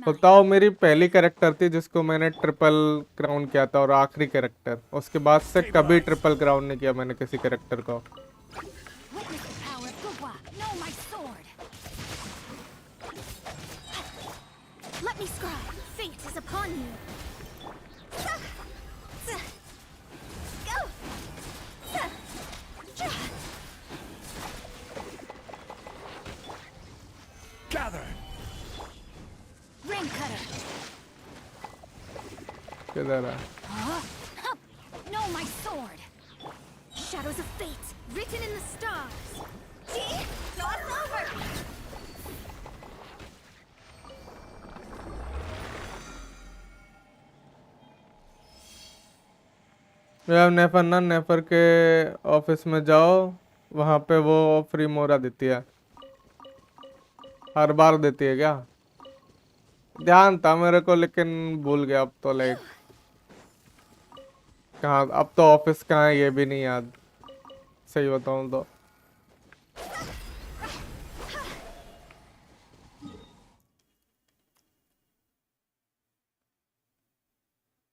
[SPEAKER 5] बताओ, मेरी पहली कैरेक्टर थी जिसको मैंने ट्रिपल क्राउन किया था, और आखिरी कैरेक्टर। उसके बाद से कभी ट्रिपल क्राउन नहीं किया मैंने किसी कैरेक्टर को।
[SPEAKER 6] Let me scry. Fate is upon you.
[SPEAKER 17] Gather.
[SPEAKER 12] Ring cutter.
[SPEAKER 5] किधर है?
[SPEAKER 12] Know my sword.
[SPEAKER 6] Shadows of fate, written in the stars. See? It's over.
[SPEAKER 5] यार नेफर ना, नेफर के ऑफिस में जाओ, वहां पे वो फ्री मोरा देती है। हर बार देती है क्या? ध्यान था मेरे को लेकिन भूल गया अब तो। लाइक कहाँ अब तो, ऑफिस कहाँ है ये भी नहीं याद, सही बताऊं तो।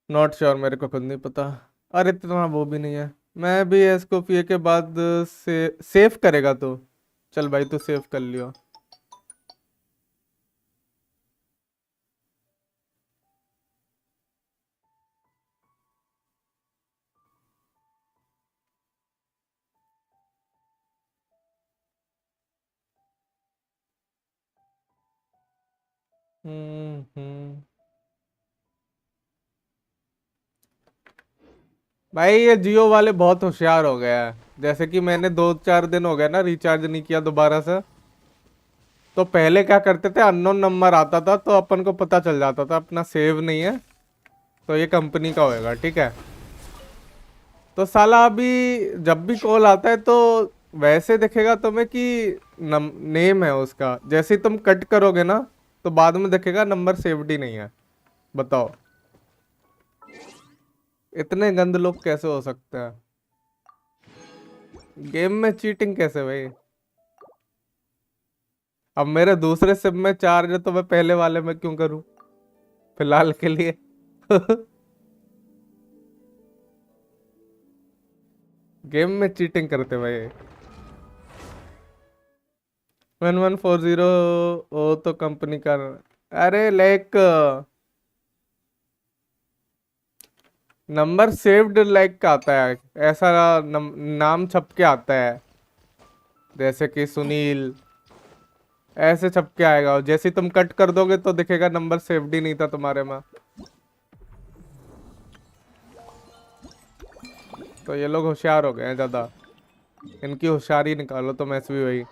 [SPEAKER 5] नॉट श्योर, मेरे को खुद नहीं पता। अरे इतना वो भी नहीं है। मैं भी इसको पिए के बाद से सेव करेगा तो चल भाई, तू सेव कर लियो। भाई ये जियो वाले बहुत होशियार हो गया है। जैसे कि मैंने 2-4 दिन हो गए ना रिचार्ज नहीं किया दोबारा से। तो पहले क्या करते थे, अननोन नंबर आता था तो अपन को पता चल जाता था अपना सेव नहीं है तो ये कंपनी का होएगा, ठीक है। तो साला अभी जब भी कॉल आता है तो वैसे दिखेगा तुम्हें कि नेम है उसका, जैसे ही तुम कट करोगे ना तो बाद में दिखेगा नंबर सेव्ड ही नहीं है। बताओ इतने गंद लोग कैसे हो सकते हैं? गेम में चीटिंग कैसे भाई? अब मेरे दूसरे सिम में चार्ज है तो मैं पहले वाले में क्यों करूं फिलहाल के लिए? गेम में चीटिंग करते भाई। 1140 ओ तो कंपनी का। अरे लाइक नंबर सेव्ड लाइक का आता है ऐसा, नाम छप के आता है, जैसे कि सुनील ऐसे छप के आएगा। और जैसे तुम कट कर दोगे तो दिखेगा नंबर सेव्ड ही नहीं था तुम्हारे में। तो ये लोग होशियार हो गए हैं ज्यादा, इनकी होशियारी निकालो तो मैं भी वही।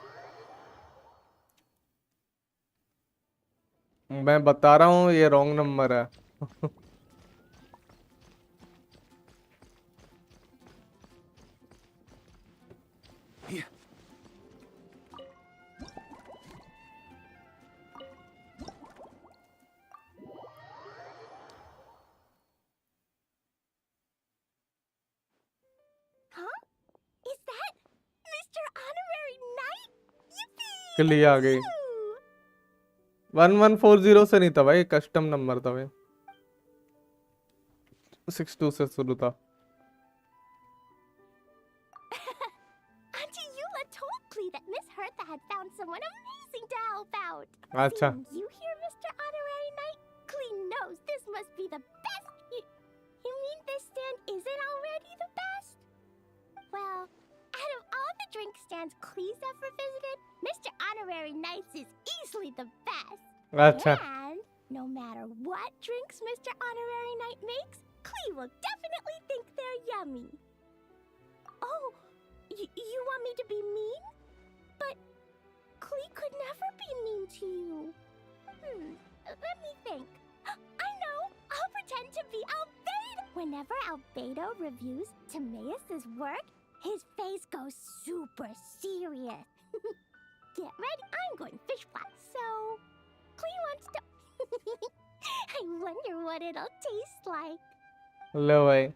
[SPEAKER 5] मैं बता रहा हूँ ये रॉन्ग नंबर है।
[SPEAKER 6] Huh? Is
[SPEAKER 5] क्ली आ गई 1140 से नहीं था भाई कस्टम नंबर था भाई 62 से शुरू था
[SPEAKER 6] Auntie Eula told Klee that Miss Hertha had found someone amazing to help out.
[SPEAKER 5] अच्छा
[SPEAKER 6] Seeing you here, Mr. Honorary Knight, Klee knows this must be the best. You mean this stand isn't already the best? Well, out of all the drink stands Klee's ever visited, Mr. Honorary Knight's is easily the best.
[SPEAKER 5] अच्छा
[SPEAKER 6] And no matter what drinks Mr. Honorary Knight makes, Klee will definitely think they're yummy. Oh, you want me to be mean? But Klee could never be mean to you. Let me think. I know! I'll pretend to be Albedo! Whenever Albedo reviews Timaeus' work, his face goes super serious. Get ready, I'm going fish flat, so... Klee wants to... I wonder what it'll taste like.
[SPEAKER 5] लो भाई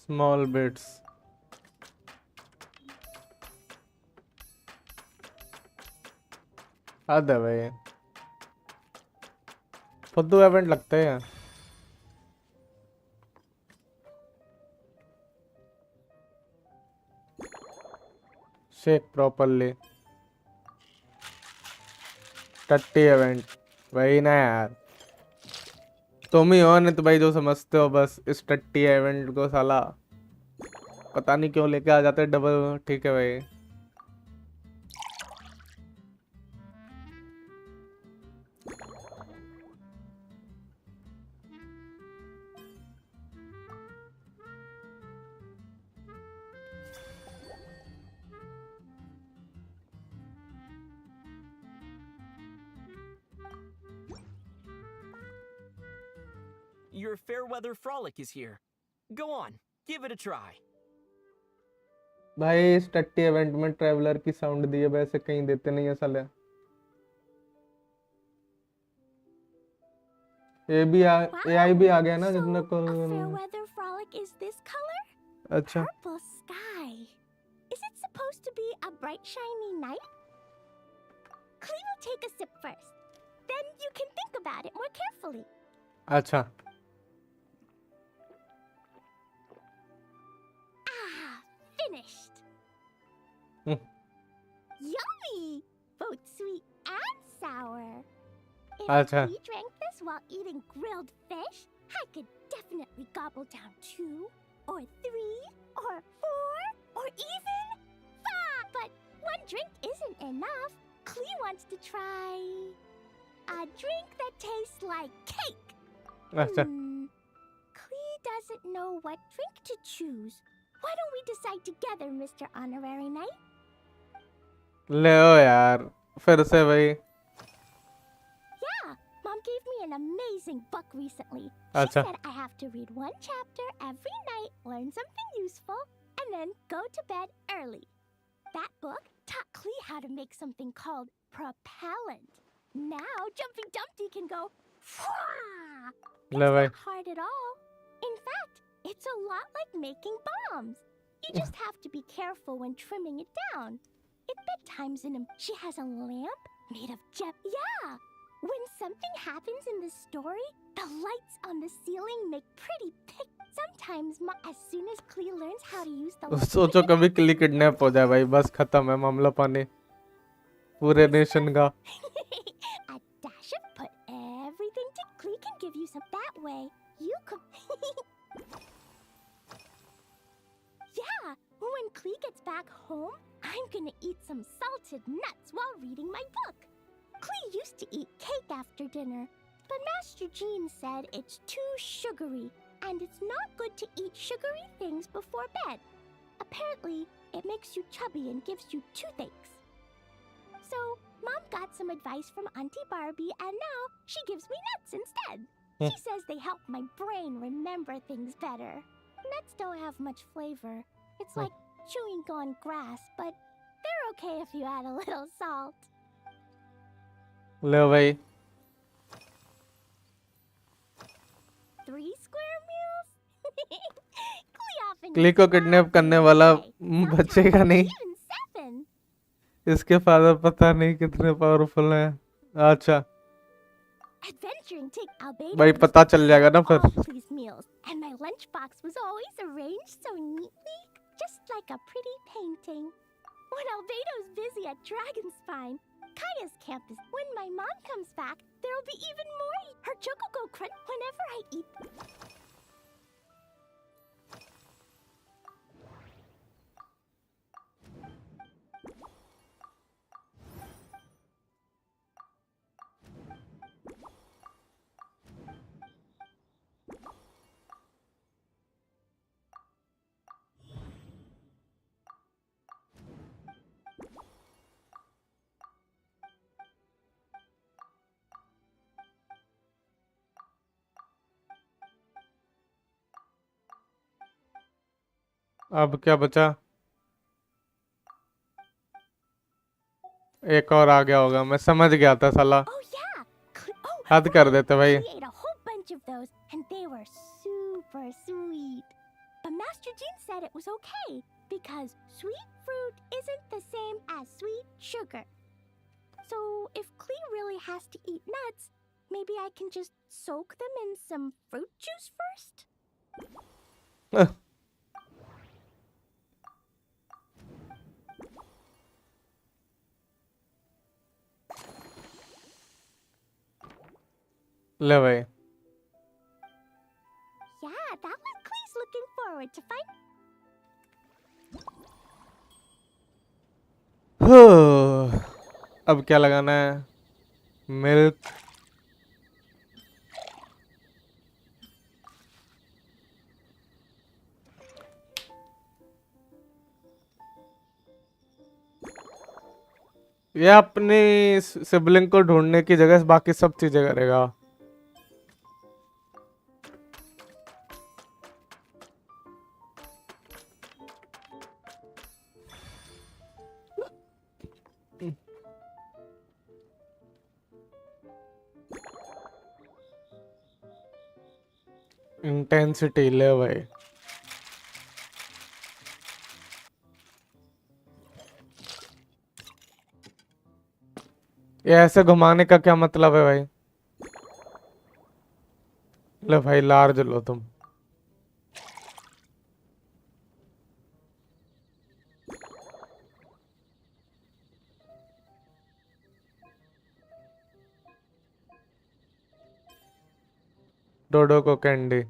[SPEAKER 5] small bits आधा भाई फुद्दू event लगते हैं shake properly टट्टी event वही ना यार तुम ही हो नहीं तो भाई जो समझते हो बस इस टट्टी इवेंट को साला पता नहीं क्यों लेके आ जाते डबल ठीक है भाई
[SPEAKER 2] Your Fairweather Frolic is here. Go on, give it a try.
[SPEAKER 5] भाई इस टट्टी इवेंट में ट्रैवलर की साउंड दी है वैसे कहीं देते नहीं है साले एआई भी आ गया ना जितना को
[SPEAKER 6] Fairweather Frolic is this color?
[SPEAKER 5] अच्छा
[SPEAKER 6] Purple sky. Is it supposed to be a bright shiny night? Klee will take a sip first. Then you can think about it more carefully.
[SPEAKER 5] अच्छा
[SPEAKER 6] Finished. Yummy! Both sweet and sour. If
[SPEAKER 5] Acha.
[SPEAKER 6] we drank this while eating grilled fish, I could definitely gobble down 2 or 3 or 4 or even 5. But one drink isn't enough. Klee wants to try a drink that tastes like cake.
[SPEAKER 5] अच्छा
[SPEAKER 6] Klee doesn't know what drink to choose. Why don't we decide together, Mr. Honorary Knight?
[SPEAKER 5] ले ओ यार फिर से भाई
[SPEAKER 6] Yeah, Mom gave me an amazing book recently. She
[SPEAKER 5] Acha.
[SPEAKER 6] said I have to read one chapter every night, learn something useful, and then go to bed early. That book taught Klee how to make something called propellant. Now Jumpy Dumpty can go. It's
[SPEAKER 5] ले भाई
[SPEAKER 6] not hard at all. In fact, it's a lot like making bombs. You just have to be careful when trimming it down. At bedtimes she has a lamp made of jet. Yeah! When something happens in the story, the lights on the ceiling make pretty sometimes as soon as Klee learns how to use the light.
[SPEAKER 5] सोचो कभी क्ली kidnap हो जाए भाई बस खत्म है मामला पानी पूरे नेशन का
[SPEAKER 6] A dash of put everything to Klee can give you some that way. You could Yeah, when Klee gets back home, I'm gonna eat some salted nuts while reading my book. Klee used to eat cake after dinner, but Master Jean said it's too sugary, and it's not good to eat sugary things before bed. Apparently, it makes you chubby and gives you toothaches. So, Mom got some advice from Auntie Barbie, and now she gives me nuts instead. She says they help my brain remember things better. Nuts don't have much flavor. It's like chewing on grass, but they're okay if you add a little salt.
[SPEAKER 5] ले भाई
[SPEAKER 6] 3 square meals? Clee often
[SPEAKER 5] क्ली को kidnap करने वाला बचेगा नहीं.
[SPEAKER 6] even 7.
[SPEAKER 5] इसके father पता नहीं कितने पावरफुल हैं. अच्छा
[SPEAKER 6] Adventuring take Albedo
[SPEAKER 5] भाई पता चल जाएगा ना फिर.
[SPEAKER 6] all Clee's meals, and my lunchbox was always arranged so neatly, just like a pretty painting. When Albedo's busy at Dragonspine, Kaya's campus. When my mom comes back, there'll be even more. Her Chocogo crunch whenever I eat.
[SPEAKER 5] अब क्या बचा? एक और आ गया होगा. मैं समझ गया था साला. हद कर देते भाई.
[SPEAKER 6] He ate a whole bunch of those, and they were super sweet. But Master Jean said it was okay, because sweet fruit isn't the same as sweet sugar. So if Clee really has to eat nuts, maybe I can just soak them in some fruit juice first?
[SPEAKER 5] ले भाई.
[SPEAKER 6] Yeah, that was Clee's looking forward to find.
[SPEAKER 5] अब क्या लगाना है? Milk. ये अपनी sibling को ढूंढने की जगह बाकी सब चीजें करेगा. इंटेंसिटी ले भाई. ये ऐसे घुमाने का क्या मतलब है भाई? ले भाई लार्ज लो तुम. डोडो को candy.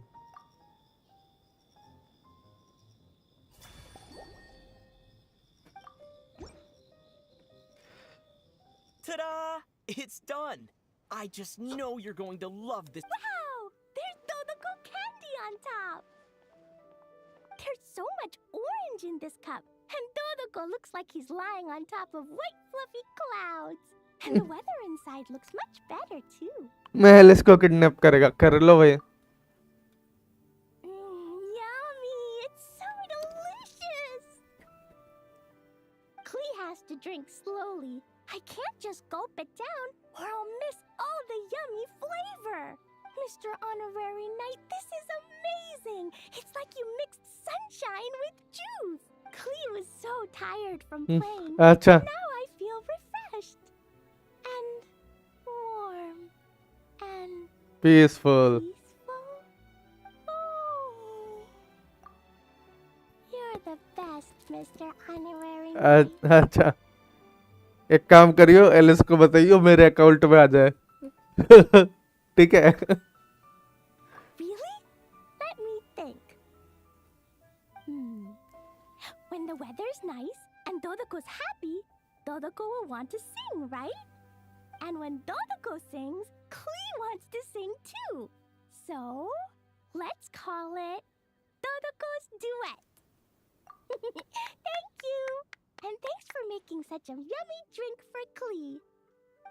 [SPEAKER 2] Ta-da! It's done. I just know you're going to love this.
[SPEAKER 6] Wow! There's Dodoko candy on top! There's so much orange in this cup, and Dodoko looks like he's lying on top of white fluffy clouds. And the weather inside looks much better too.
[SPEAKER 5] महल इसको kidnap करेगा. कर लो भाई.
[SPEAKER 6] Yummy! It's so delicious! Clee has to drink slowly. I can't just gulp it down, or I'll miss all the yummy flavor. Mr. Honorary Knight, this is amazing! It's like you mixed sunshine with juice. Clee was so tired from playing.
[SPEAKER 5] अच्छा.
[SPEAKER 6] Now I feel refreshed. And warm. And
[SPEAKER 5] Peaceful.
[SPEAKER 6] you're the best, Mr. Honorary Knight.
[SPEAKER 5] अच्छा. एक काम करियो, Alice को बताइयो मेरे account में आ जाए. ठीक है.
[SPEAKER 6] Really? Let me think. When the weather's nice and Dodoko's happy, Dodoko will want to sing, right? And when Dodoko sings, Clee wants to sing too. So, let's call it Dodoko's Duet. Thank you! And thanks for making such a yummy drink for Clee.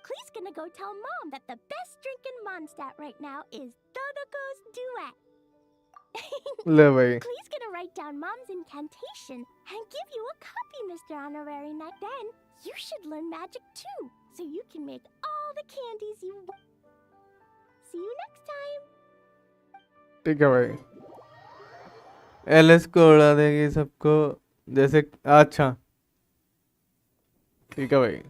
[SPEAKER 6] Clee's gonna go tell Mom that the best drink in Mondstadt right now is Dodoko's Duet.
[SPEAKER 5] ले भाई
[SPEAKER 6] Please gonna write down Mom's incantation and give you a copy, Mr. Honorary Knight. Then you should learn magic too, so you can make all the candies you want. See you next time.
[SPEAKER 5] ठीक है भाई LS को उड़ा देगी सबको जैसे अच्छा ठीक है भाई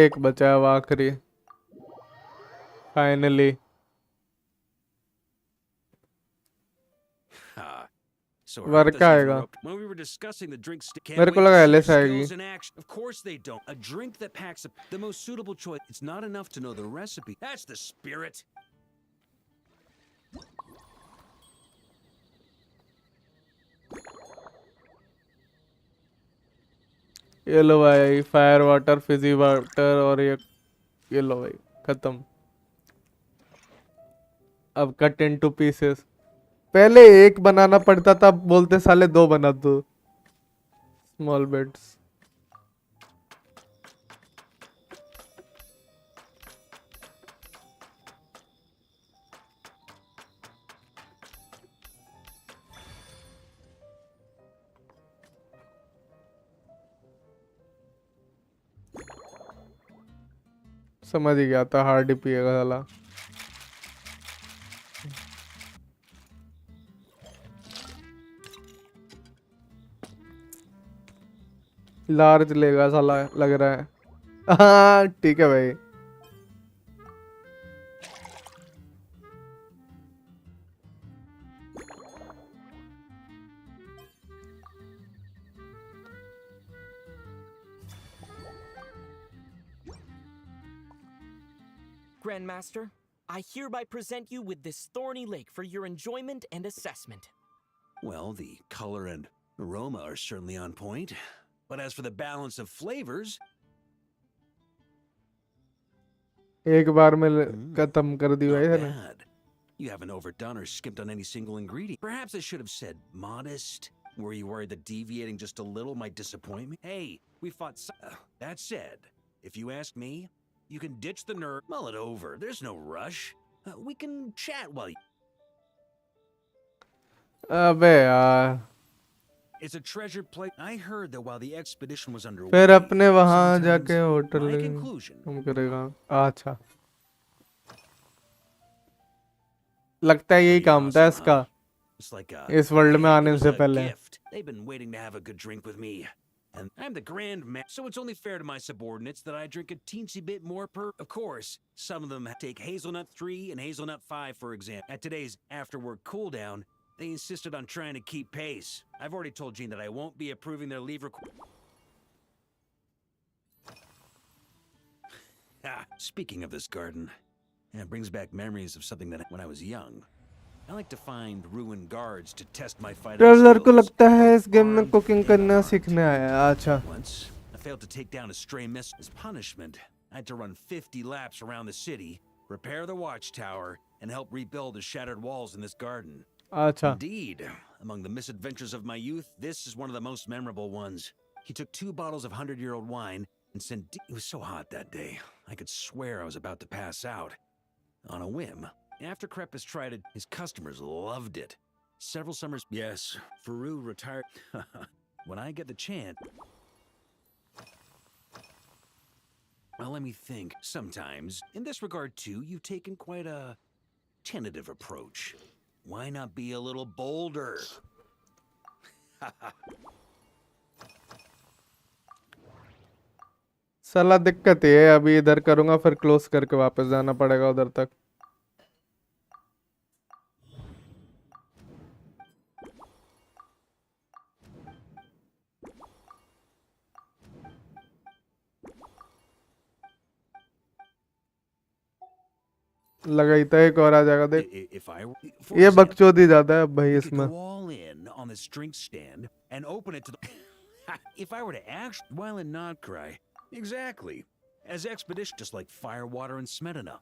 [SPEAKER 5] एक बचा है आखिरी फाइनली वर्क आएगा मेरे को लगा एलएस आएगी
[SPEAKER 16] Of course they don't. A drink that packs the most suitable choice. It's not enough to know the recipe. That's the spirit.
[SPEAKER 5] ये लो भाई फायर वाटर फिजी वाटर और ये लो भाई खत्म अब कट इनटू पीसेस पहले एक बनाना पड़ता था बोलते साले दो बना दो स्मॉल बेड्स समझ ही गया था हार्ड ही पिएगा साला लार्ज लेगा साला लग रहा है हाँ ठीक है भाई
[SPEAKER 2] Grandmaster, I hereby present you with this thorny lake for your enjoyment and assessment.
[SPEAKER 16] Well, the color and aroma are certainly on point. But as for the balance of flavors...
[SPEAKER 5] एक बार में खत्म कर दी भाई है
[SPEAKER 16] You haven't overdone or skipped on any single ingredient. Perhaps I should have said modest. Were you worried that deviating just a little might disappoint me? Hey, we fought... that said, if you ask me, you can ditch the nerve, mull it over. There's no rush. We can chat while you...
[SPEAKER 5] अबे यार
[SPEAKER 16] It's a treasure place. I heard that while the expedition was underway,
[SPEAKER 5] फिर अपने वहां जाके hotel हम करेगा अच्छा लगता है यही काम था इसका इस वर्ल्ड में आने से पहले
[SPEAKER 16] They've been waiting to have a good drink with me. And I'm the Grand Master, so it's only fair to my subordinates that I drink a teensy bit more per... Of course, some of them take Hazelnut 3 and Hazelnut 5, for example. At today's after-work cooldown, they insisted on trying to keep pace. I've already told Jean that I won't be approving their leave Speaking of this garden, it brings back memories of something that when I was young. I like to find ruined guards to test my fighting
[SPEAKER 5] traveller को लगता है इस game में cooking करना सीखने आया अच्छा
[SPEAKER 16] Once, I failed to take down a stray missile. As punishment, I had to run 50 laps around the city, repair the watchtower, and help rebuild the shattered walls in this garden.
[SPEAKER 5] अच्छा
[SPEAKER 16] Indeed, among the misadventures of my youth, this is one of the most memorable ones. He took 2 bottles of 100-year-old wine and sent... It was so hot that day, I could swear I was about to pass out. On a whim, after Krepis tried it, his customers loved it. Several summers... Yes, Faru retired... When I get the chance... Well, let me think. Sometimes, in this regard too, you've taken quite a tentative approach. Why not be a little bolder?
[SPEAKER 5] साला दिक्कत ये है अभी इधर करूंगा फिर close करके वापस जाना पड़ेगा उधर तक लगा ही था एक और आ जाएगा देख ये बकचोदी ज्यादा है भाई इसमें
[SPEAKER 16] all in on this drink stand and open it to the if I were to act while in Nodcry exactly as expedition just like firewater and Smedina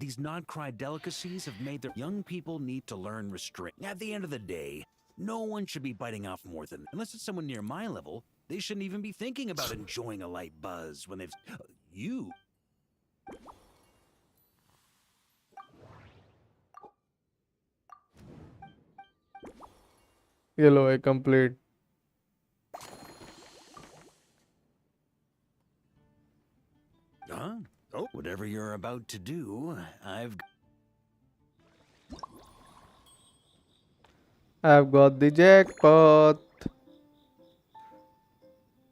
[SPEAKER 16] these Nodcry delicacies have made their young people need to learn restraint at the end of the day no one should be biting off more than unless it's someone near my level they shouldn't even be thinking about enjoying a light buzz when they've you
[SPEAKER 5] ये लो है complete.
[SPEAKER 16] Huh? Oh, whatever you're about to do, I've
[SPEAKER 5] got the jackpot.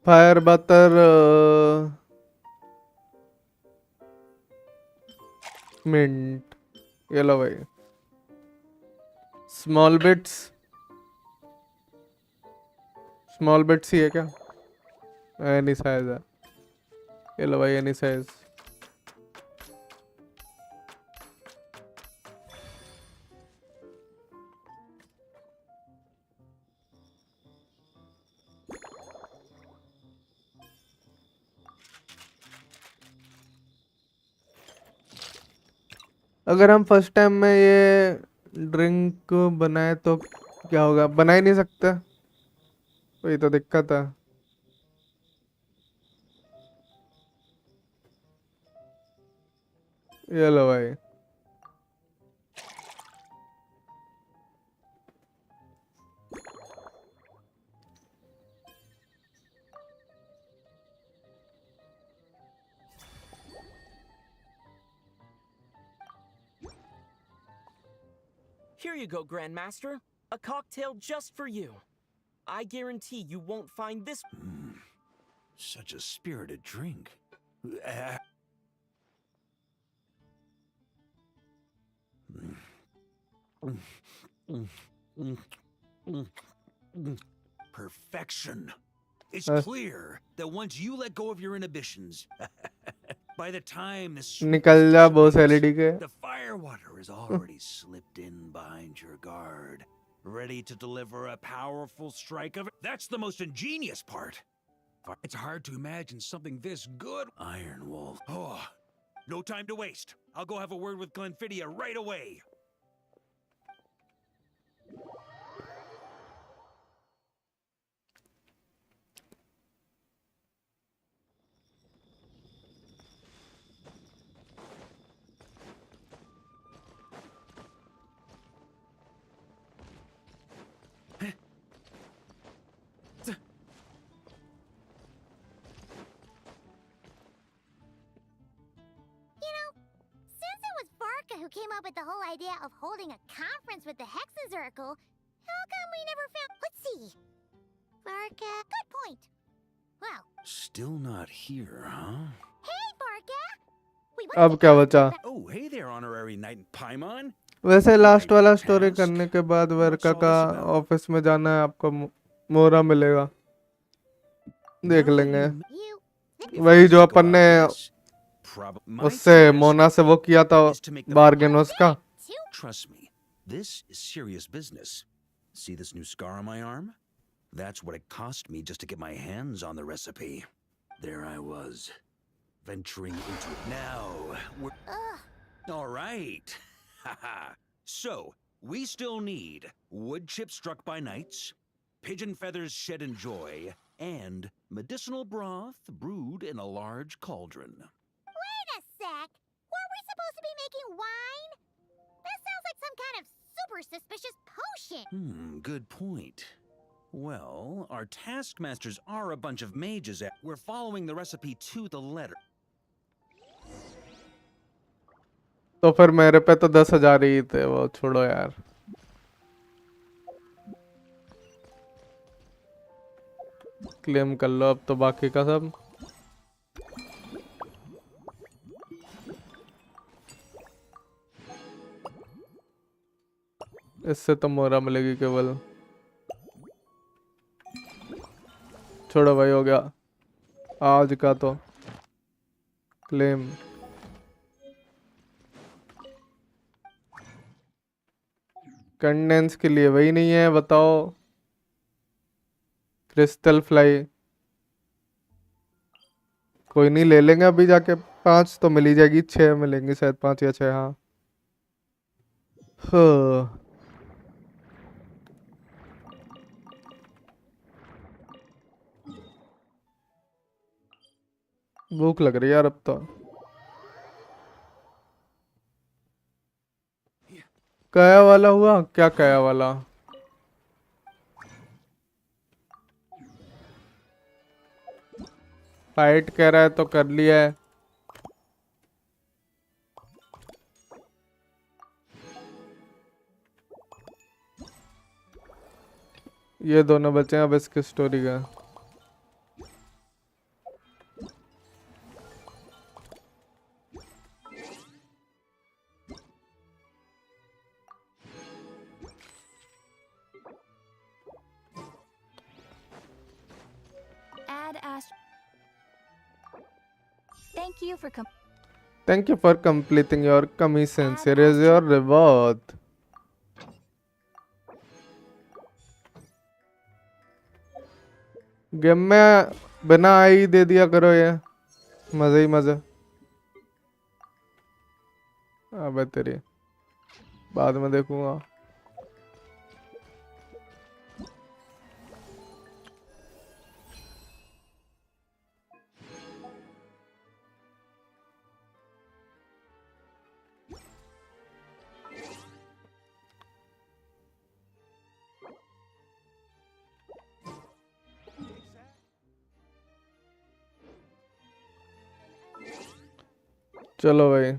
[SPEAKER 5] Fire butter. Mint. ये लो भाई। Small bits. Small bits ही है क्या? Any size है। ये लो भाई any size। अगर हम फर्स्ट टाइम में ये ड्रिंक बनाए तो क्या होगा? बना ही नहीं सकते, वही तो दिक्कत है। ये लो भाई।
[SPEAKER 2] Here you go, Grandmaster. A cocktail just for you. I guarantee you won't find this.
[SPEAKER 16] Such a spirited drink. Perfection. It's clear that once you let go of your inhibitions, by the time this
[SPEAKER 5] निकल जा boss LED के।
[SPEAKER 16] the firewater is already slipped in behind your guard, ready to deliver a powerful strike of it. That's the most ingenious part. It's hard to imagine something this good. Iron Wolf. Oh, no time to waste. I'll go have a word with Glenfiddich right away.
[SPEAKER 6] Who came up with the whole idea of holding a conference with the Hexenzirkel? How come we never found... Let's see. Varka, good point. Well...
[SPEAKER 16] Still not here, huh?
[SPEAKER 6] Hey, Varka!
[SPEAKER 5] अब क्या बचा?
[SPEAKER 16] Oh, hey there, honorary knight Paimon.
[SPEAKER 5] वैसे last वाला story करने के बाद वर्का का office में जाना है, आपको मोरा मिलेगा, देख लेंगे। वही जो अपन ने उससे मोना से वो किया था बार्गेन उसका।
[SPEAKER 16] Trust me, this is serious business. See this new scar on my arm? That's what it cost me just to get my hands on the recipe. There I was, venturing into it. Now we're... All right. So, we still need wood chips struck by knights, pigeon feathers shed in joy, and medicinal broth brewed in a large cauldron.
[SPEAKER 6] Wait a sec! Weren't we supposed to be making wine? That sounds like some kind of super suspicious potion.
[SPEAKER 16] Good point. Well, our taskmasters are a bunch of mages. We're following the recipe to the letter.
[SPEAKER 5] तो फिर मेरे पे तो 10,000 ही थे, वो छोड़ो यार। Claim कर लो अब तो बाकी का सब। इससे तो मोरा मिलेगी केवल। छोड़ो भाई, हो गया आज का तो क्लेम। कंडेंस के लिए वही नहीं है, बताओ। क्रिस्टल फ्लाई कोई नहीं, ले लेंगे अभी जाके। 5 तो मिल ही जाएगी, 6 मिलेंगी शायद, 5 या 6। हाँ भूख लग रही है यार अब तो। कया वाला हुआ क्या? कया वाला फाइट कह रहा है तो कर लिया है। ये दोनों बचे हैं अब इसकी स्टोरी का। Thank you for completing your commission. Here is your reward. Game में बिना आई दे दिया करो ये, मजे ही मजे। अबे तेरी बाद में देखूंगा। चलो भाई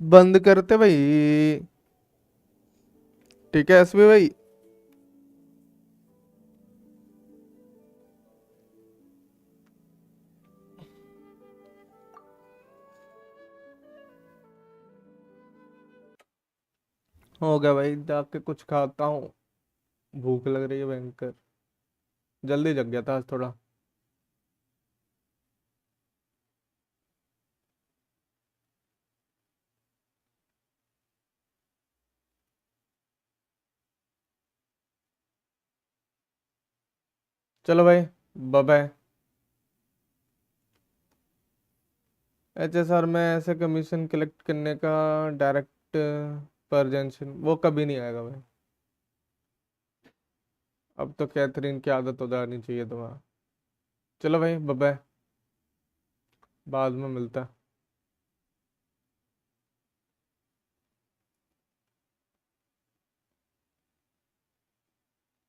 [SPEAKER 5] बंद करते भाई। ठीक है एसबी भाई। हो गया भाई, जाके कुछ खाता हूँ, भूख लग रही है भयंकर। जल्दी जग गया था आज थोड़ा। चलो भाई बाय बाय। सर मैं ऐसे कमीशन कलेक्ट करने का डायरेक्ट पर जेंशन वो कभी नहीं आएगा भाई। अब तो कैथरीन की आदत हो जानी चाहिए तुम्हारा। चलो भाई बाय बाय, बाद में मिलता है।